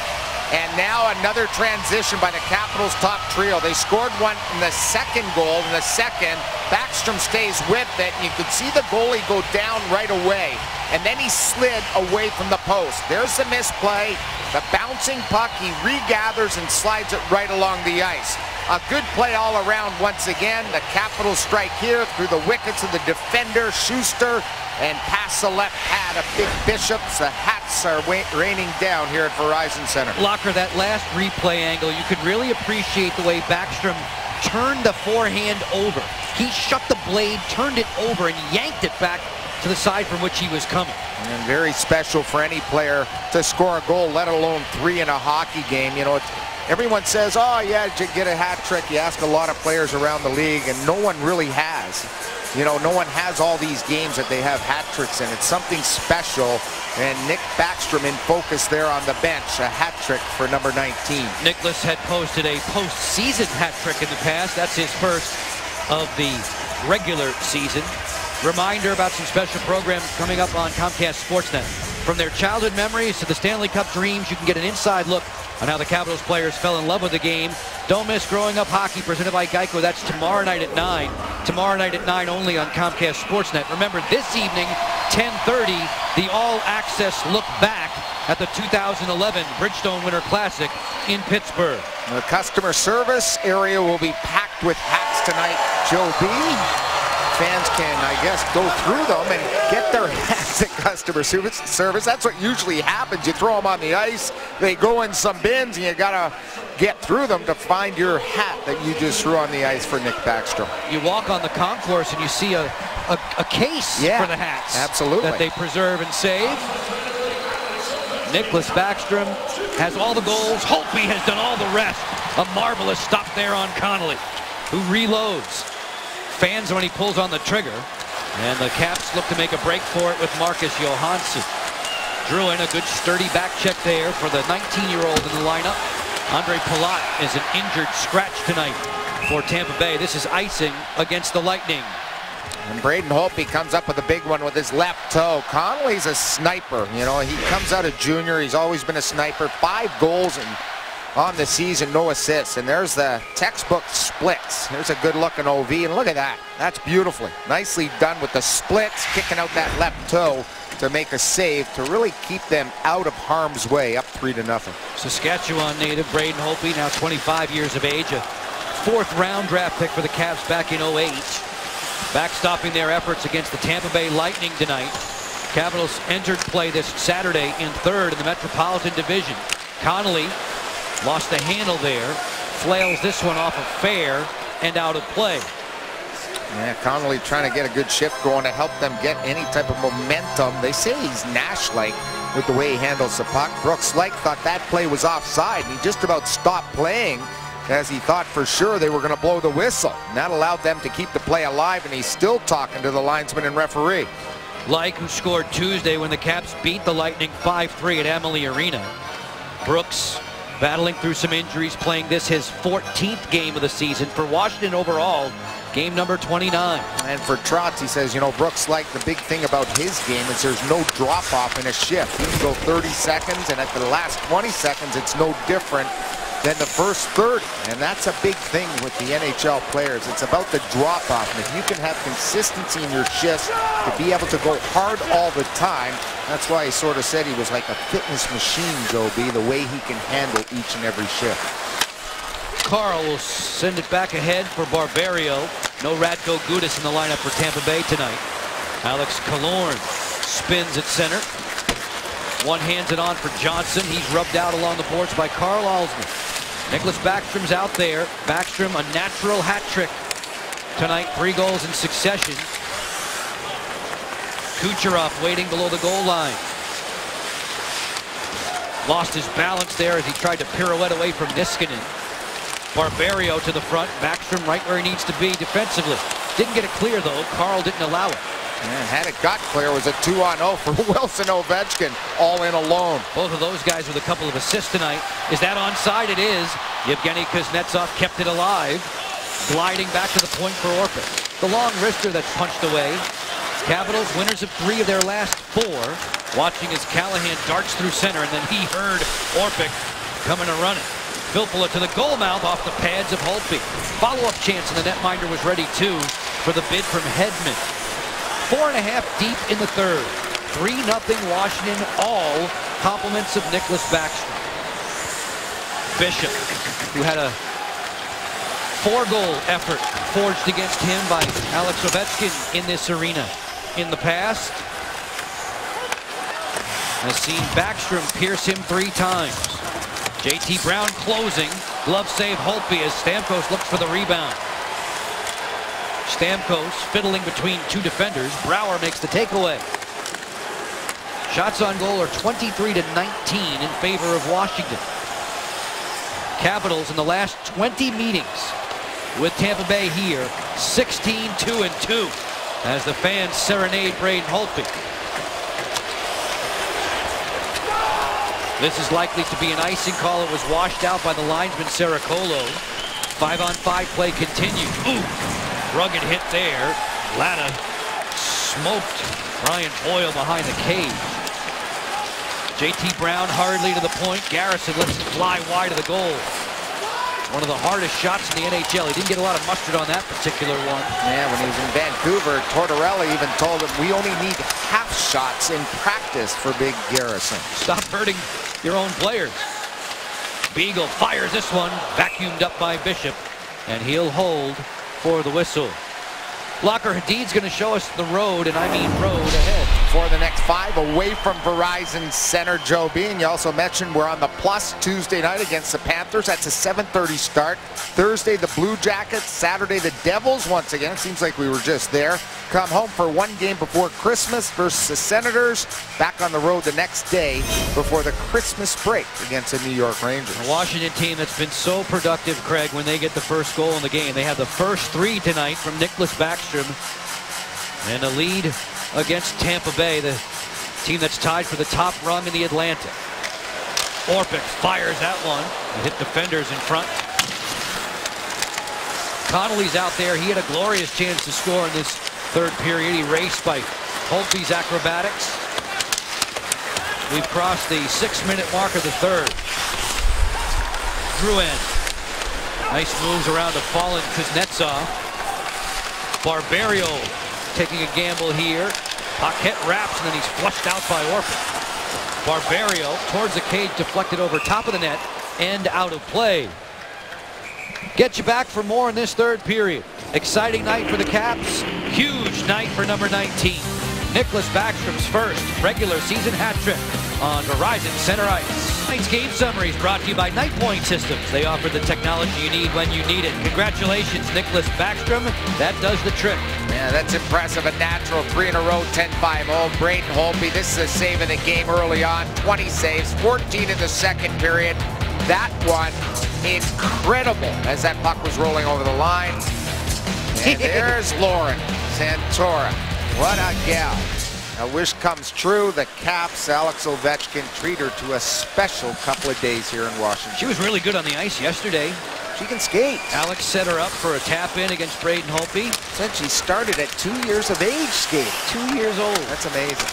Speaker 2: And now another transition by the Capitals top trio. They scored one in the second goal. In the second, Backstrom stays with it. And you could see the goalie go down right away. And then he slid away from the post. There's the misplay. The bouncing puck, he regathers and slides it right along the ice. A good play all around once again. The Capitals strike here through the wickets of the defender, Schuster, and past the left pad of Big Bishops. The hats are raining down here at Verizon Center.
Speaker 1: Locker, that last replay angle, you could really appreciate the way Backstrom turned the forehand over. He shut the blade, turned it over, and yanked it back to the side from which he was coming.
Speaker 2: And very special for any player to score a goal, let alone 3 in a hockey game. You know, everyone says, oh yeah, to get a hat trick. You ask a lot of players around the league, and no one really has. you know, no one has all these games that they have hat tricks in. It's something special. And Nick Backstrom in focus there on the bench, a hat trick for number 19.
Speaker 1: Nicholas had posted a postseason hat trick in the past. That's his first of the regular season. Reminder about some special programs coming up on Comcast Sportsnet. From their childhood memories to the Stanley Cup dreams, you can get an inside look on how the Capitals players fell in love with the game. Don't miss Growing Up Hockey, presented by Geico. That's tomorrow night at 9. Tomorrow night at 9 only on Comcast Sportsnet. Remember, this evening, 10:30, the all-access look back at the 2011 Bridgestone Winter Classic in Pittsburgh.
Speaker 2: The customer service area will be packed with hats tonight, Joe B. Fans can, I guess, go through them and get their hats at customer service. That's what usually happens. You throw them on the ice, they go in some bins, and you gotta get through them to find your hat that you just threw on the ice for Nick Backstrom.
Speaker 1: You walk on the concourse and you see a case for the hats.
Speaker 2: Absolutely.
Speaker 1: That they preserve and save. Nicholas Backstrom has all the goals. Holtby has done all the rest. A marvelous stop there on Connolly, who reloads. Fans when he pulls on the trigger, and the Caps look to make a break for it with Marcus Johansson. Drew in a good sturdy back check there for the 19-year-old in the lineup. Andre Palat is an injured scratch tonight for Tampa Bay. This is icing against the Lightning.
Speaker 2: And Braden Holtby comes up with a big one with his left toe. Connolly's a sniper. You know, he comes out of junior. He's always been a sniper. 5 goals on the season, no assists. And there's the textbook splits. There's a good looking OV, and look at that. That's beautifully. Nicely done with the splits, kicking out that left toe to make a save to really keep them out of harm's way, up 3-0.
Speaker 1: Saskatchewan native Braden Holtby, now 25 years of age, a 4th round draft pick for the Caps back in 08. Backstopping their efforts against the Tampa Bay Lightning tonight. Capitals entered play this Saturday in 3rd in the Metropolitan Division. Connolly lost the handle there, flails this one off of fair and out of play.
Speaker 2: Yeah, Connolly trying to get a good shift going to help them get any type of momentum. They say he's Nash-like with the way he handles the puck. Brooks Laich thought that play was offside, and he just about stopped playing as he thought for sure they were going to blow the whistle. And that allowed them to keep the play alive, and he's still talking to the linesman and referee.
Speaker 1: Laich, who scored Tuesday when the Caps beat the Lightning 5-3 at Amalie Arena. Brooks battling through some injuries, playing this his 14th game of the season. For Washington overall, game number 29.
Speaker 2: And for Trotz, he says, you know, Brooks Laich, the big thing about his game is there's no drop-off in a shift. He can go 30 seconds, and at the last 20 seconds, it's no different than the first 30. And that's a big thing with the NHL players. It's about the drop-off. And if you can have consistency in your shifts to be able to go hard all the time, that's why he sort of said he was like a fitness machine, Joe B, the way he can handle each and every shift.
Speaker 1: Carl will send it back ahead for Barberio. No Radko Gudas in the lineup for Tampa Bay tonight. Alex Killorn spins at center. One hands it on for Johnson. He's rubbed out along the boards by Carl Alsner. Nicholas Backstrom's out there. Backstrom, a natural hat trick tonight. 3 goals in succession. Kucherov waiting below the goal line. Lost his balance there as he tried to pirouette away from Niskanen. Barberio to the front. Backstrom right where he needs to be defensively. Didn't get it clear, though. Carl didn't allow it.
Speaker 2: And had it got clear, it was a 2-on-0 for Wilson Ovechkin, all in alone.
Speaker 1: Both of those guys with a couple of assists tonight. Is that onside? It is. Yevgeny Kuznetsov kept it alive, gliding back to the point for Orpik. The long wrister that's punched away. Capitals winners of 3 of their last 4. Watching as Callahan darts through center, and then he heard Orpik coming to run it. Filppula to the goal mouth off the pads of Holtby. Follow-up chance, and the netminder was ready too for the bid from Hedman. 4.5 deep in the 3rd. 3-0 Washington, all compliments of Nicholas Backstrom. Bishop, who had a 4-goal effort forged against him by Alex Ovechkin in this arena in the past, has seen Backstrom pierce him 3 times. JT Brown closing. Glove save Holtby as Stamkos looks for the rebound. Stamkos fiddling between 2 defenders. Brouwer makes the takeaway. Shots on goal are 23-19 in favor of Washington. Capitals in the last 20 meetings with Tampa Bay here, 16-2-2. as the fans serenade Braden Holtby. This is likely to be an icing call. It was washed out by the linesman Sericolo. 5-on-5 play continued. Ooh, rugged hit there. Latta smoked Brian Boyle behind the cage. JT Brown hurriedly to the point. Garrison lets it fly wide of the goal. One of the hardest shots in the NHL. He didn't get a lot of mustard on that particular one.
Speaker 2: Yeah, when he was in Vancouver, Tortorella even told him, we only need half shots in practice for Big Garrison.
Speaker 1: Stop hurting your own players. Beagle fires this one, vacuumed up by Bishop, and he'll hold for the whistle. Locker Hadid's going to show us the road, and I mean road ahead.
Speaker 2: For the next 5 away from Verizon Center, Joe Bean. You also mentioned we're on the Plus Tuesday night against the Panthers. That's a 7:30 start. Thursday, the Blue Jackets. Saturday, the Devils once again. It seems like we were just there. Come home for one game before Christmas versus the Senators. Back on the road the next day before the Christmas break against the New York Rangers.
Speaker 1: A Washington team that's been so productive, Craig, when they get the first goal in the game. They have the first 3 tonight from Nicklas Backstrom. And a lead against Tampa Bay, the team that's tied for the top rung in the Atlantic. Orpik fires that one. They hit defenders in front. Connolly's out there. He had a glorious chance to score in this third period. He raced by Holtby's acrobatics. We've crossed the 6-minute mark of the third. Drouin. Nice moves around a fallen Kuznetsov. Barberio taking a gamble here. Paquette wraps, and then he's flushed out by Orpik. Barberio towards the cage, deflected over top of the net, and out of play. Get you back for more in this third period. Exciting night for the Caps. Huge night for number 19. Nicklas Backstrom's first regular season hat trick on Verizon Center Ice. Tonight's game summary is brought to you by Night Point Systems. They offer the technology you need when you need it. Congratulations, Nicklas Backstrom. That does the trick.
Speaker 2: Yeah, that's impressive. A natural 3 in a row, 10-5. Oh, Braden Holtby, this is a save in the game early on. 20 saves, 14 in the second period. That one, incredible as that puck was rolling over the line. And there's Lauren Santora. What a gal. A wish comes true. The Caps, Alex Ovechkin, treat her to a special couple of days here in Washington.
Speaker 1: She was really good on the ice yesterday.
Speaker 2: She can skate.
Speaker 1: Alex set her up for a tap-in against Braden Holtby.
Speaker 2: Said she started at 2 years of age skating. 2 years old. That's amazing.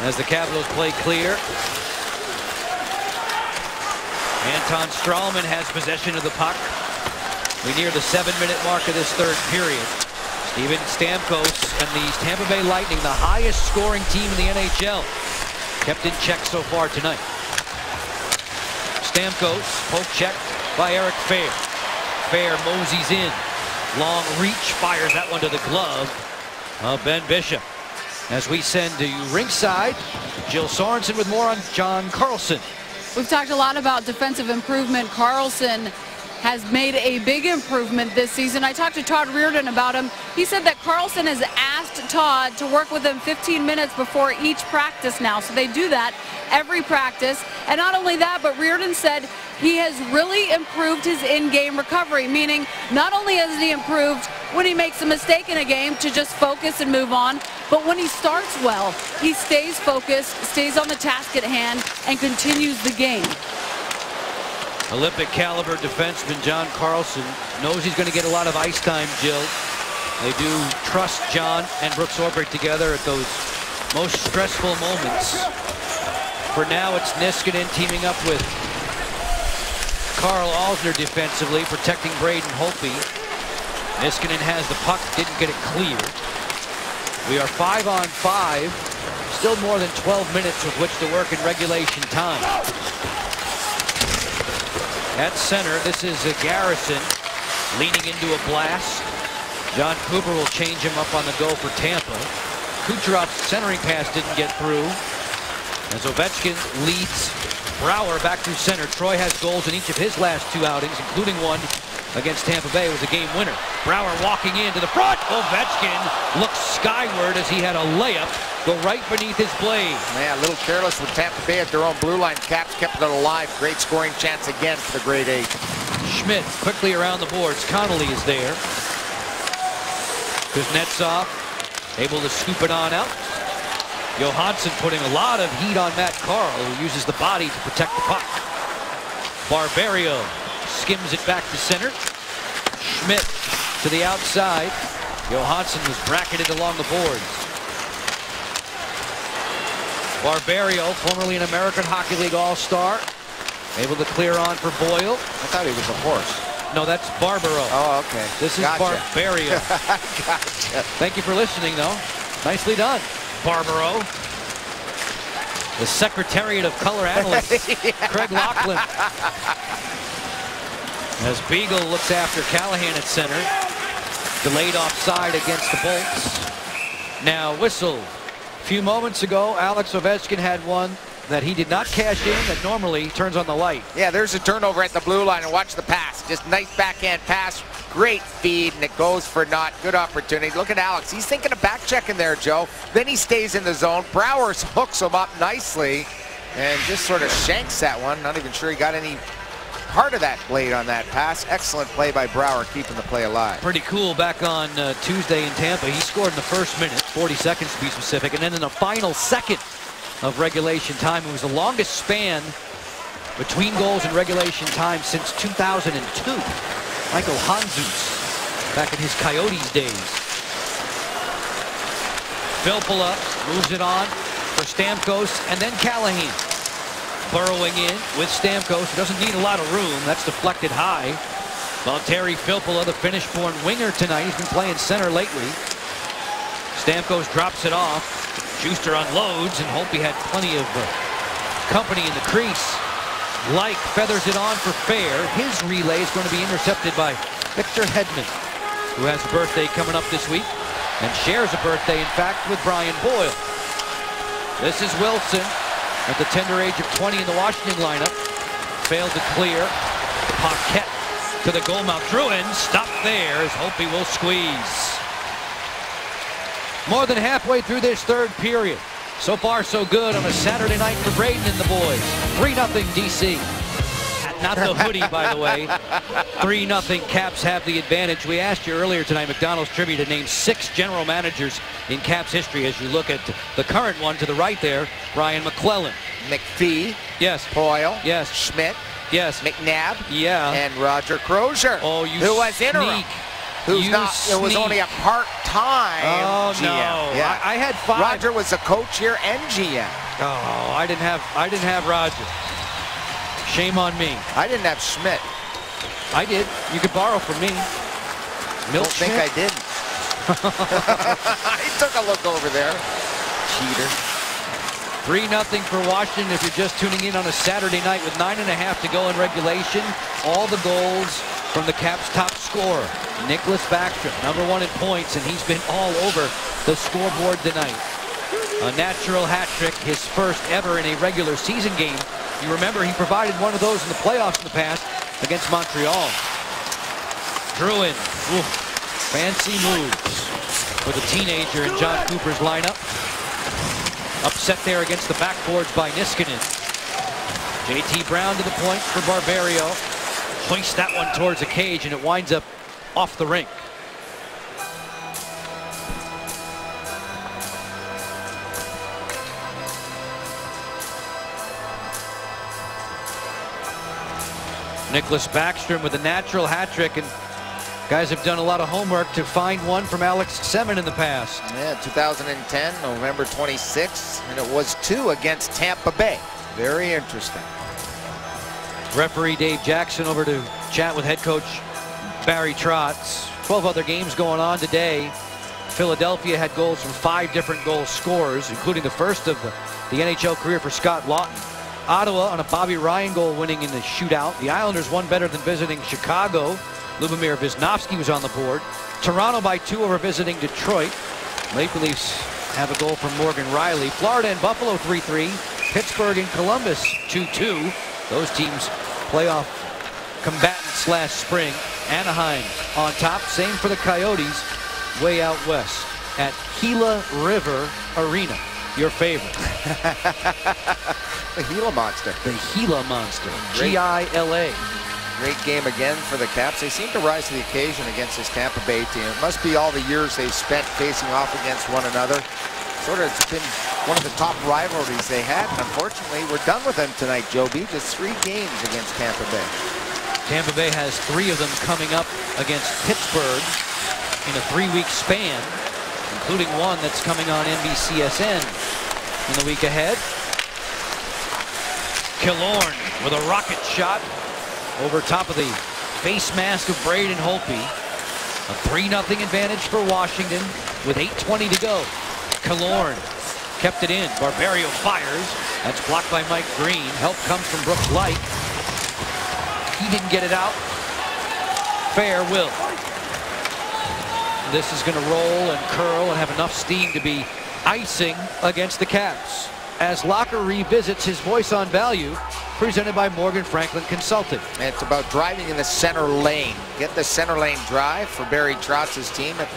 Speaker 1: As the Capitals play clear. Anton Stralman has possession of the puck. We near the 7-minute mark of this third period. Steven Stamkos and the Tampa Bay Lightning, the highest scoring team in the NHL, kept in check so far tonight. Stamkos, poke checked by Eric Fehr. Fehr moseys in. Long reach, fires that one to the glove of Ben Bishop. As we send to ringside, Jill Sorensen with more on John Carlson.
Speaker 4: We've talked a lot about defensive improvement. Carlson has made a big improvement this season. I talked to Todd Reardon about him. He said that Carlson has asked Todd to work with him 15 minutes before each practice now. So they do that every practice. And not only that, but Reardon said he has really improved his in-game recovery, meaning not only has he improved when he makes a mistake in a game to just focus and move on, but when he starts well, he stays focused, stays on the task at hand, and continues the game.
Speaker 1: Olympic caliber defenseman John Carlson knows he's going to get a lot of ice time, Jill. They do trust John and Brooks Orpik together at those most stressful moments. For now, it's Niskanen teaming up with Karl Alzner defensively, protecting Braden Holtby. Niskanen has the puck, didn't get it cleared. We are 5-on-5, still more than 12 minutes with which to work in regulation time. At center, this is a Garrison leaning into a blast. John Cooper will change him up on the go for Tampa. Kucherov's centering pass didn't get through. As Ovechkin leads Brouwer back through center. Troy has goals in each of his last 2 outings, including one against Tampa Bay. It was a game winner. Brouwer walking into the front. Ovechkin looks skyward as he had a layup go right beneath his blade.
Speaker 2: Yeah, a little careless with Tampa Bay at their own blue line. Caps kept it alive. Great scoring chance again for the grade 8.
Speaker 1: Schmidt quickly around the boards. Connolly is there. Kuznetsov able to scoop it on out. Johansson putting a lot of heat on Matt Carl, who uses the body to protect the puck. Barberio skims it back to center. Schmidt to the outside. Johansson was bracketed along the boards. Barberio, formerly an American Hockey League All-Star, able to clear on for Boyle.
Speaker 2: I thought he was a horse.
Speaker 1: No, that's Barbaro.
Speaker 2: Oh, okay.
Speaker 1: This is
Speaker 2: Gotcha.
Speaker 1: Barberio.
Speaker 2: Gotcha.
Speaker 1: Thank you for listening, though. Nicely done, Barbaro. The Secretariat of Color Analysts, Craig Laughlin. As Beagle looks after Callahan at center. Delayed offside against the Bolts. Now whistle. A few moments ago, Alex Ovechkin had one that he did not cash in that normally turns on the light.
Speaker 2: Yeah, there's a turnover at the blue line, and watch the pass. Just nice backhand pass. Great feed, and it goes for naught. Good opportunity. Look at Alex. He's thinking of back checking there, Joe. Then he stays in the zone. Brouwer hooks him up nicely and just sort of shanks that one. Not even sure he got any part of that blade on that pass. Excellent play by Brouwer, keeping the play alive.
Speaker 1: Pretty cool back on Tuesday in Tampa. He scored in the first minute, 40 seconds to be specific, and then in the final second of regulation time. It was the longest span between goals in regulation time since 2002. Michael Handzus, back in his Coyotes days. Filppula moves it on for Stamkos, and then Callahan. Burrowing in with Stamkos, who doesn't need a lot of room. That's deflected high. Valtteri Filppula, the Finnish-born winger tonight. He's been playing center lately. Stamkos drops it off. Schuster unloads, and Holtby had plenty of company in the crease. Like feathers it on for fair. His relay is going to be intercepted by Victor Hedman, who has a birthday coming up this week and shares a birthday, in fact, with Brian Boyle. This is Wilson at the tender age of 20 in the Washington lineup. Failed to clear. Paquette to the goal mouth. Drouin stopped there as Holtby will squeeze. More than halfway through this third period. So far, so good on a Saturday night for Braden and the boys. 3-0 DC. Not the hoodie, by the way. 3-0 Caps have the advantage. We asked you earlier tonight, McDonald's Trivia, to name 6 general managers in Caps history. As you look at the current one to the right there, Brian McClellan.
Speaker 2: McPhee.
Speaker 1: Yes.
Speaker 2: Poyle.
Speaker 1: Yes.
Speaker 2: Schmidt.
Speaker 1: Yes.
Speaker 2: McNabb.
Speaker 1: Yeah.
Speaker 2: And Roger Crozier.
Speaker 1: Oh, you
Speaker 2: who was interim. Who's not? It was only a part-time GM.
Speaker 1: No.
Speaker 2: Yeah.
Speaker 1: I had 5.
Speaker 2: Roger was the coach here and GM.
Speaker 1: Oh, I didn't have Roger. Shame on me.
Speaker 2: I didn't have Schmidt.
Speaker 1: I did. You could borrow from me.
Speaker 2: I don't think I did. I took a look over there. Cheater.
Speaker 1: 3-0 for Washington if you're just tuning in on a Saturday night with 9.5 to go in regulation. All the goals from the Caps' top scorer, Nicklas Backstrom, #1 in points, and he's been all over the scoreboard tonight. A natural hat trick, his first ever in a regular season game. You remember he provided one of those in the playoffs in the past against Montreal. Drouin, fancy moves for the teenager in John Cooper's lineup. Upset there against the backboards by Niskanen. JT Brown to the point for Barberio. Hoists that one towards the cage, and it winds up off the rink. Nicklas Backstrom with a natural hat trick, and guys have done a lot of homework to find one from Alex Semin in the past.
Speaker 2: Yeah, 2010, November 26th, and it was 2 against Tampa Bay. Very interesting.
Speaker 1: Referee Dave Jackson over to chat with head coach Barry Trotz. 12 other games going on today. Philadelphia had goals from 5 different goal scorers, including the first of the NHL career for Scott Laughton. Ottawa on a Bobby Ryan goal winning in the shootout. The Islanders won better than visiting Chicago. Lubomir Wisnowski was on the board. Toronto by 2 over visiting Detroit. Maple Leafs have a goal from Morgan Riley. Florida and Buffalo 3-3. Pittsburgh and Columbus 2-2. Those teams playoff combatants last spring. Anaheim on top. Same for the Coyotes way out west at Gila River Arena. Your favorite.
Speaker 2: The Gila Monster.
Speaker 1: The Gila Monster. G-I-L-A.
Speaker 2: Great game again for the Caps. They seem to rise to the occasion against this Tampa Bay team. It must be all the years they've spent facing off against one another. Sort of, it's been one of the top rivalries they had. And unfortunately, we're done with them tonight, Joe B. Just 3 games against Tampa Bay.
Speaker 1: Tampa Bay has 3 of them coming up against Pittsburgh in a 3-week span, including one that's coming on NBCSN in the week ahead. Killorn with a rocket shot over top of the face mask of Braden Holtby. A 3-0 advantage for Washington with 8:20 to go. Killorn kept it in. Barberio fires. That's blocked by Mike Green. Help comes from Brooks Light. He didn't get it out. Fair will. This is going to roll and curl and have enough steam to be icing against the Caps. As Locker revisits his voice on value, presented by Morgan Franklin Consulting.
Speaker 2: And it's about driving in the center lane. Get the center lane drive for Barry Trotz's team. It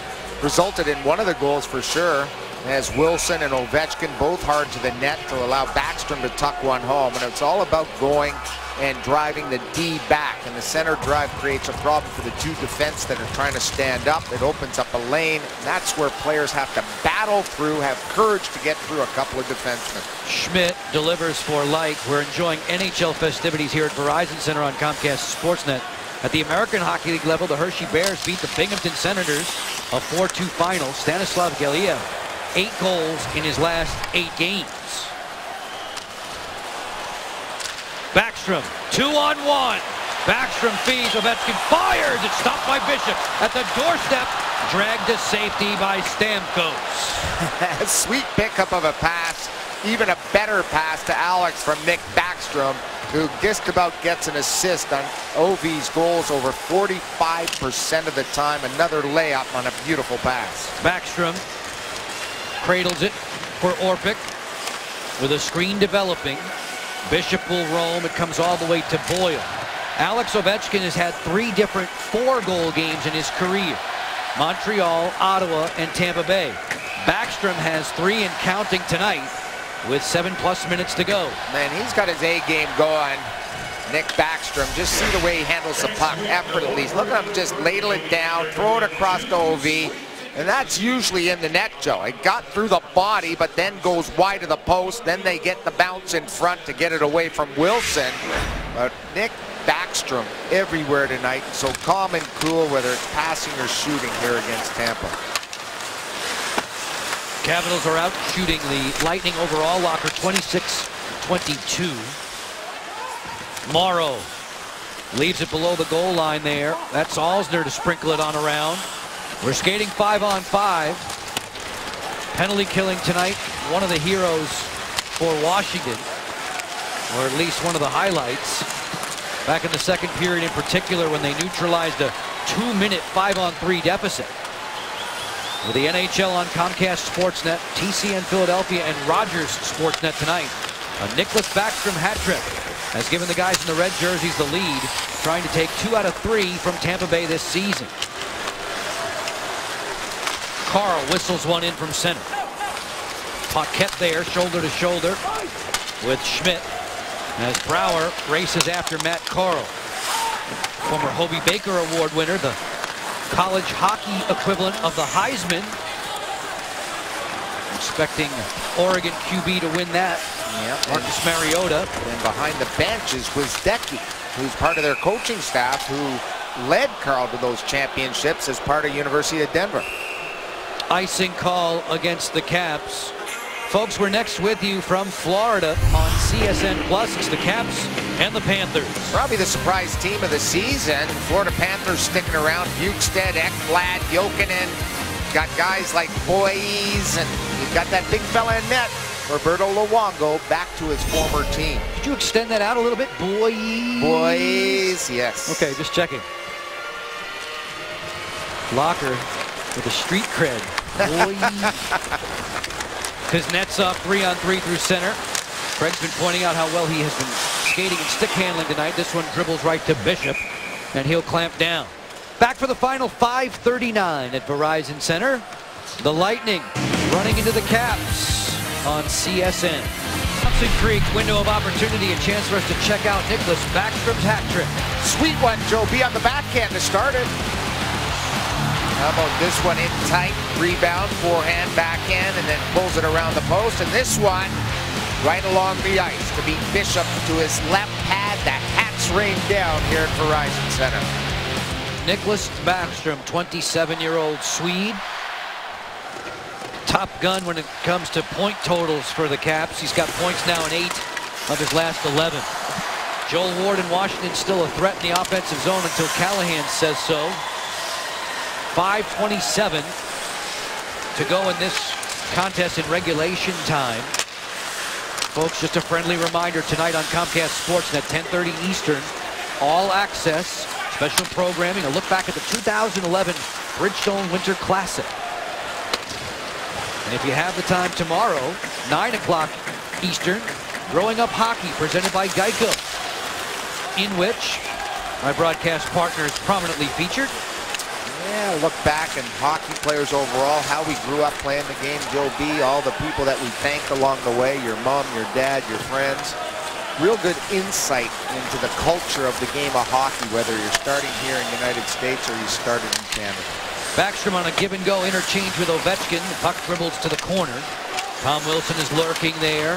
Speaker 2: resulted in one of the goals for sure, as Wilson and Ovechkin both hard to the net to allow Backstrom to tuck one home. And it's all about going and driving the D back. And the center drive creates a problem for the 2 defense that are trying to stand up. It opens up a lane. And that's where players have to battle through, have courage to get through a couple of defensemen.
Speaker 1: Schmidt delivers for Light. We're enjoying NHL festivities here at Verizon Center on Comcast Sportsnet. At the American Hockey League level, the Hershey Bears beat the Binghamton Senators, a 4-2 final. Stanislav Galiev, 8 goals in his last 8 games. Backstrom, 2-on-1. Backstrom feeds, Ovechkin fires. It's stopped by Bishop at the doorstep. Dragged to safety by Stamkos.
Speaker 2: Sweet pickup of a pass. Even a better pass to Alex from Nick Backstrom, who just about gets an assist on OV's goals over 45% of the time. Another layup on a beautiful pass.
Speaker 1: Backstrom cradles it for Orpik with a screen developing. Bishop will roam. It comes all the way to Boyle. Alex Ovechkin has had 3 different 4-goal games in his career. Montreal, Ottawa, and Tampa Bay. Backstrom has 3 and counting tonight with 7+ minutes to go.
Speaker 2: Man, he's got his A game going. Nick Backstrom, just see the way he handles the puck effortlessly. Look at him just ladle it down, throw it across to OV. And that's usually in the net, Joe. It got through the body, but then goes wide of the post. Then they get the bounce in front to get it away from Wilson. But Nick Backstrom everywhere tonight. So calm and cool, whether it's passing or shooting here against Tampa.
Speaker 1: Capitals are out shooting the Lightning overall locker 26-22. Morrow leaves it below the goal line there. That's Alsner to sprinkle it on around. We're skating 5-on-5. Penalty killing tonight. One of the heroes for Washington, or at least one of the highlights. Back in the second period in particular, when they neutralized a 2-minute 5-on-3 deficit. With the NHL on Comcast Sportsnet, TCN Philadelphia, and Rogers Sportsnet tonight, a Nicklas Backstrom hat trick has given the guys in the red jerseys the lead, trying to take 2 out of 3 from Tampa Bay this season. Carl whistles one in from center. Paquette there, shoulder to shoulder with Schmidt, as Brouwer races after Matt Carl. Former Hobey Baker Award winner, the college hockey equivalent of the Heisman. Expecting Oregon QB to win that.
Speaker 2: Yep.
Speaker 1: Marcus Mariota.
Speaker 2: And behind the bench is Wizdecki, who's part of their coaching staff, who led Carl to those championships as part of University of Denver.
Speaker 1: Icing call against the Caps. Folks, we're next with you from Florida on CSN Plus. It's the Caps and the Panthers.
Speaker 2: Probably the surprise team of the season. Florida Panthers sticking around. Bukestad, Ekblad, Jokinen. Got guys like Boyes, and you've got that big fella in net, Roberto Luongo, back to his former team.
Speaker 1: Could you extend that out a little bit?
Speaker 2: Boyes, yes.
Speaker 1: Okay, just checking. Locker with a street cred. Kuznetsov 3-on-3 through center. Craig's been pointing out how well he has been skating and stick handling tonight. This one dribbles right to Bishop, and he'll clamp down. Back for the final 5:39 at Verizon Center. The Lightning running into the Caps on CSN. Thompson Creek window of opportunity, a chance for us to check out Nicklas Backstrom's hat trick.
Speaker 2: Sweet one, Joe B on the backhand to start it. How about this one in tight, rebound, forehand, backhand, and then pulls it around the post. And this one right along the ice to beat Bishop to his left pad. The hats rain down here at Verizon Center.
Speaker 1: Nicklas Backstrom, 27-year-old Swede. Top gun when it comes to point totals for the Caps. He's got points now in 8 of his last 11. Joel Ward in Washington still a threat in the offensive zone until Callahan says so. 5:27 to go in this contest in regulation time. Folks, just a friendly reminder tonight on Comcast Sportsnet, 10:30 Eastern, all access, special programming, a look back at the 2011 Bridgestone Winter Classic. And if you have the time tomorrow, 9 o'clock Eastern, Growing Up Hockey presented by Geico, in which my broadcast partner is prominently featured.
Speaker 2: Yeah, look back and hockey players overall, how we grew up playing the game, Joe B, all the people that we thanked along the way, your mom, your dad, your friends. Real good insight into the culture of the game of hockey, whether you're starting here in the United States or you started in Canada.
Speaker 1: Backstrom on a give-and-go interchange with Ovechkin. The puck dribbles to the corner. Tom Wilson is lurking there.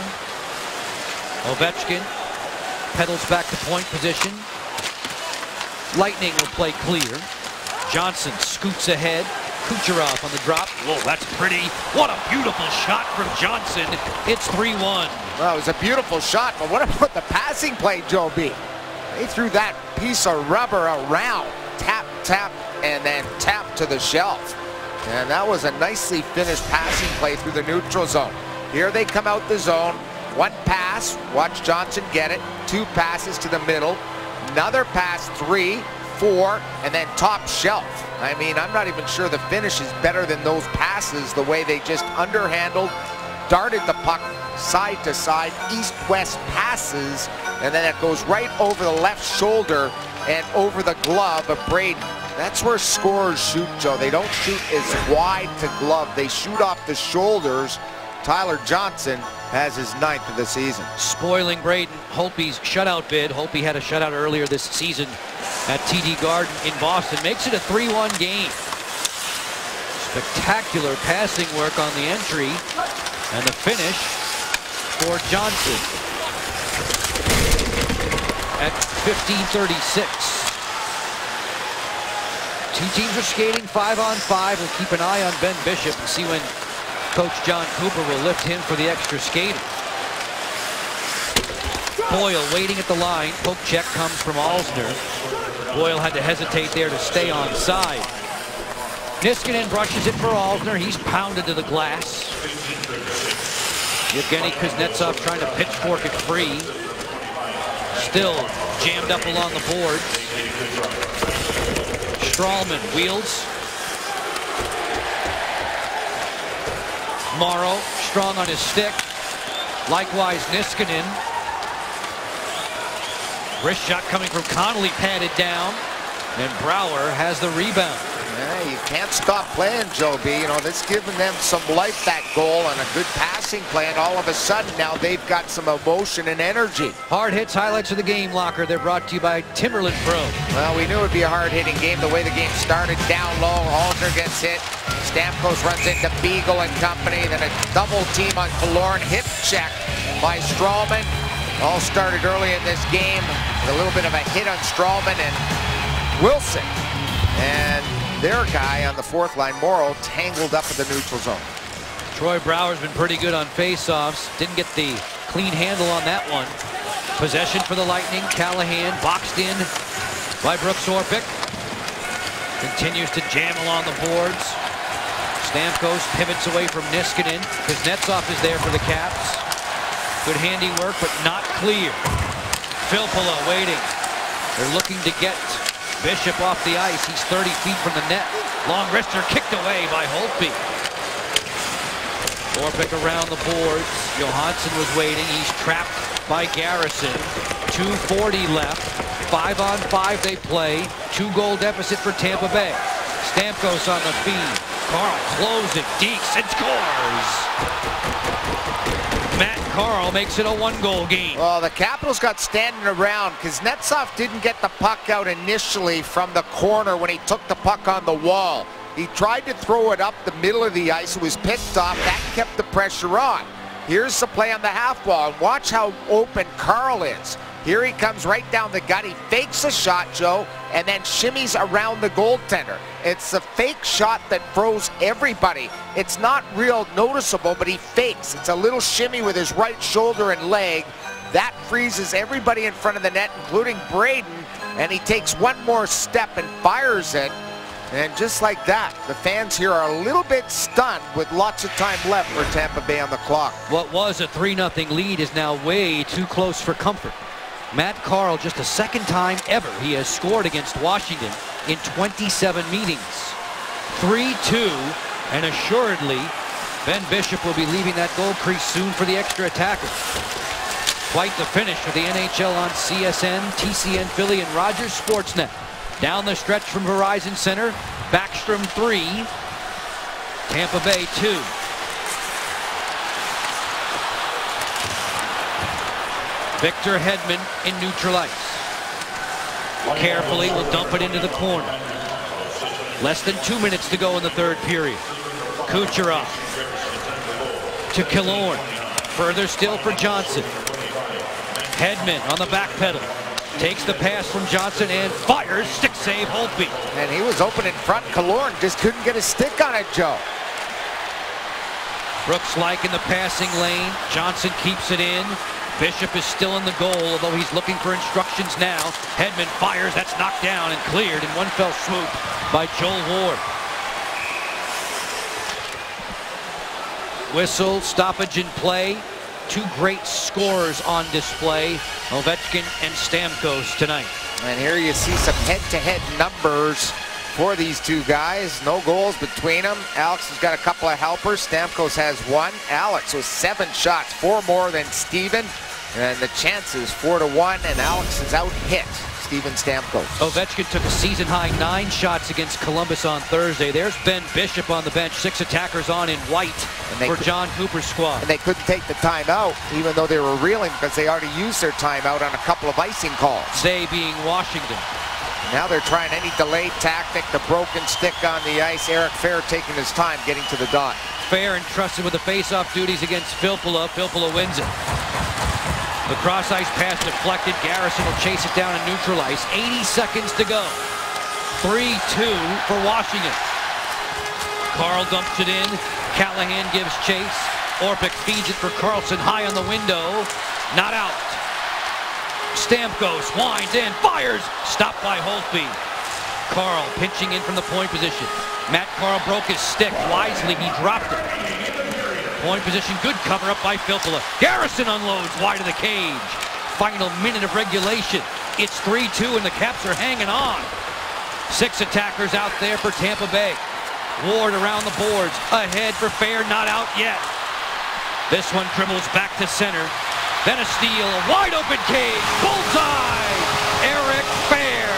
Speaker 1: Ovechkin pedals back to point position. Lightning will play clear. Johnson scoots ahead. Kucherov on the drop. Whoa, that's pretty. What a beautiful shot from Johnson. It's 3-1.
Speaker 2: Well, it was a beautiful shot, but what about the passing play, Joe B? They threw that piece of rubber around. Tap, tap, and then tap to the shelf. And that was a nicely finished passing play through the neutral zone. Here they come out the zone. One pass. Watch Johnson get it. 2 passes to the middle. Another pass, 3, 4, and then top shelf. I mean, I'm not even sure the finish is better than those passes, the way they just underhandled, darted the puck side to side, east-west passes, and then it goes right over the left shoulder and over the glove of Braden. That's where scorers shoot, Joe. They don't shoot as wide to glove. They shoot off the shoulders. Tyler Johnson has his 9th of the season.
Speaker 1: Spoiling Braden Holtby's shutout bid. Holtby had a shutout earlier this season at TD Garden in Boston. Makes it a 3-1 game. Spectacular passing work on the entry and the finish for Johnson at 15:36. Two teams are skating 5-on-5. We'll keep an eye on Ben Bishop and see when Coach John Cooper will lift him for the extra skating. Boyle waiting at the line. Poke check comes from Alzner. Boyle had to hesitate there to stay on side. Niskanen brushes it for Alzner. He's pounded to the glass. Evgeny Kuznetsov trying to pitchfork it free. Still jammed up along the boards. Stralman wheels. Morrow strong on his stick. Likewise Niskanen. Wrist shot coming from Connolly, padded down, and Brouwer has the rebound.
Speaker 2: Yeah, you can't stop playing, Joe B. You know, that's giving them some life, that goal, and a good passing play, and all of a sudden now they've got some emotion and energy.
Speaker 1: Hard hits, highlights of the game locker. They're brought to you by Timberland Pro.
Speaker 2: Well, we knew it would be a hard-hitting game the way the game started. Down low, Alzner gets hit. Stamkos runs into Beagle and company. Then a double team on Killorn. Hip check by Stralman. All started early in this game. A little bit of a hit on Stralman and Wilson. And their guy on the 4th line, Morrow, tangled up in the neutral zone.
Speaker 1: Troy Brouwer's been pretty good on faceoffs. Didn't get the clean handle on that one. Possession for the Lightning. Callahan boxed in by Brooks Orpik. Continues to jam along the boards. Stamkos pivots away from Niskanen. Kuznetsov is there for the Caps. Good handiwork, but not clear. Filppula waiting. They're looking to get Bishop off the ice. He's 30 feet from the net. Long wrister kicked away by Holtby. Orpik around the boards. Johansson was waiting. He's trapped by Garrison. 2:40 left. 5-on-5 they play. 2-goal deficit for Tampa Bay. Stamkos on the feed. Carl closed it. Deeks and scores. Matt Carl makes it a 1-goal game.
Speaker 2: Well, the Capitals got standing around because Kuznetsov didn't get the puck out initially from the corner when he took the puck on the wall. He tried to throw it up the middle of the ice. It was picked off. That kept the pressure on. Here's the play on the half wall. And watch how open Carl is. Here he comes right down the gut. He fakes a shot, Joe, and then shimmies around the goaltender. It's a fake shot that throws everybody. It's not real noticeable, but he fakes. It's a little shimmy with his right shoulder and leg. That freezes everybody in front of the net, including Braden, and he takes one more step and fires it. And just like that, the fans here are a little bit stunned with lots of time left for Tampa Bay on the clock.
Speaker 1: What was a 3-0 lead is now way too close for comfort. Matt Carl, just the second time ever he has scored against Washington in 27 meetings. 3-2, and assuredly, Ben Bishop will be leaving that goal crease soon for the extra attacker. Quite the finish for the NHL on CSN, TCN Philly, and Rogers Sportsnet. Down the stretch from Verizon Center, Backstrom 3, Tampa Bay 2. Victor Hedman in neutral ice. Carefully will dump it into the corner. Less than 2 minutes to go in the third period. Kucherov to Killorn. Further still for Johnson. Hedman on the back pedal. Takes the pass from Johnson and fires. Stick save, Holtby.
Speaker 2: And he was open in front. Killorn just couldn't get a stick on it, Joe.
Speaker 1: Brooks Laich in the passing lane. Johnson keeps it in. Bishop is still in the goal, although he's looking for instructions now. Hedman fires. That's knocked down and cleared in one fell swoop by Joel Ward. Whistle, stoppage in play. Two great scorers on display, Ovechkin and Stamkos tonight.
Speaker 2: And here you see some head-to-head numbers for these two guys. No goals between them. Alex has got a couple of helpers. Stamkos has one. Alex with 7 shots, 4 more than Steven. And the chances 4-1, and Alex is out hit Steven Stamkos.
Speaker 1: Ovechkin took a season-high 9 shots against Columbus on Thursday. There's Ben Bishop on the bench, 6 attackers on in white for John Cooper's squad.
Speaker 2: And they couldn't take the timeout, even though they were reeling, because they already used their timeout on a couple of icing calls.
Speaker 1: They being Washington.
Speaker 2: Now they're trying any delayed tactic, the broken stick on the ice. Eric Fehr taking his time getting to the dot.
Speaker 1: Fehr entrusted with the face-off duties against Filppula. Filppula wins it. The cross-ice pass deflected. Garrison will chase it down in neutral ice. 80 seconds to go. 3-2 for Washington. Carl dumps it in. Callahan gives chase. Orpik feeds it for Carlson high on the window. Not out. Stamkos winds in, fires. Stopped by Holtby. Carl pinching in from the point position. Matt Carl broke his stick. Wisely, he dropped it. Point position, good cover up by Filppula. Garrison unloads wide of the cage. Final minute of regulation. It's 3-2 and the Caps are hanging on. 6 attackers out there for Tampa Bay. Ward around the boards. Ahead for Fehr, not out yet. This one dribbles back to center. Then a steal, a wide open cage. Bullseye! Eric Fehr.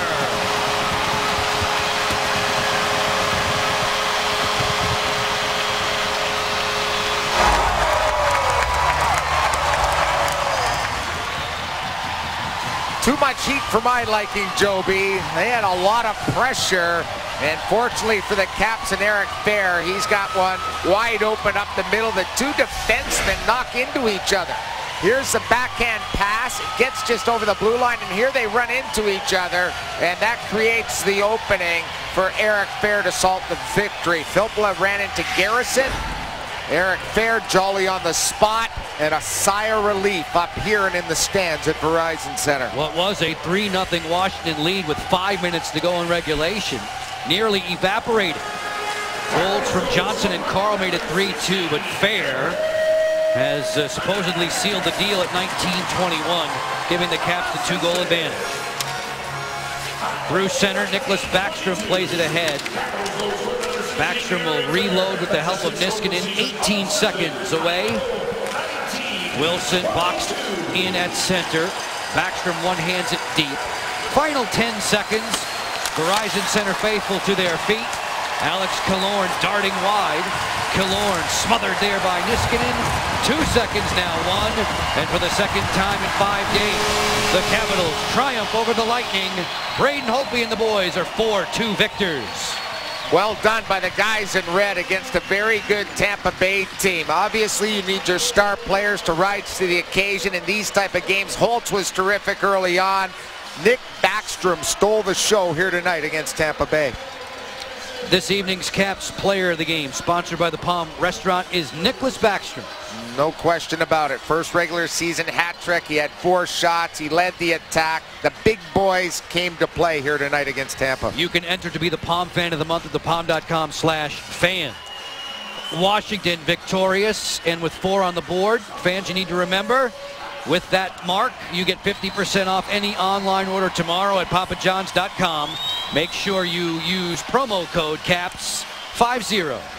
Speaker 2: Too much heat for my liking, Joe B. They had a lot of pressure, and fortunately for the Caps and Eric Fehr, he's got one wide open up the middle. The two defensemen knock into each other. Here's the backhand pass. It gets just over the blue line, and here they run into each other, and that creates the opening for Eric Fehr to salt the victory. Filppula ran into Garrison. Eric Fehr jolly on the spot, and a sigh of relief up here and in the stands at Verizon Center.
Speaker 1: What was a 3-0 Washington lead with 5 minutes to go in regulation nearly evaporated. Goals from Johnson and Carl made it 3-2, but Fehr has supposedly sealed the deal at 19:21, giving the Caps the 2-goal advantage. Through center, Nicklas Backstrom plays it ahead. Backstrom will reload with the help of Niskanen. 18 seconds away. Wilson boxed in at center. Backstrom one-hands it deep. Final 10 seconds. Verizon Center faithful to their feet. Alex Killorn darting wide. Killorn smothered there by Niskanen. 2 seconds now, won. And for the second time in 5 games, the Capitals triumph over the Lightning. Braden Holtby and the boys are 4-2 victors.
Speaker 2: Well done by the guys in red against a very good Tampa Bay team. Obviously, you need your star players to rise to the occasion in these type of games. Holtz was terrific early on. Nick Backstrom stole the show here tonight against Tampa Bay.
Speaker 1: This evening's Caps player of the game, sponsored by the Palm Restaurant, is Nicklas Backstrom.
Speaker 2: No question about it. First regular season hat trick. He had 4 shots. He led the attack. The big boys came to play here tonight against Tampa.
Speaker 1: You can enter to be the Palm Fan of the Month at thepalm.com/fan. Washington victorious, and with 4 on the board. Fans, you need to remember, with that mark, you get 50% off any online order tomorrow at papajohns.com. Make sure you use promo code CAPS50.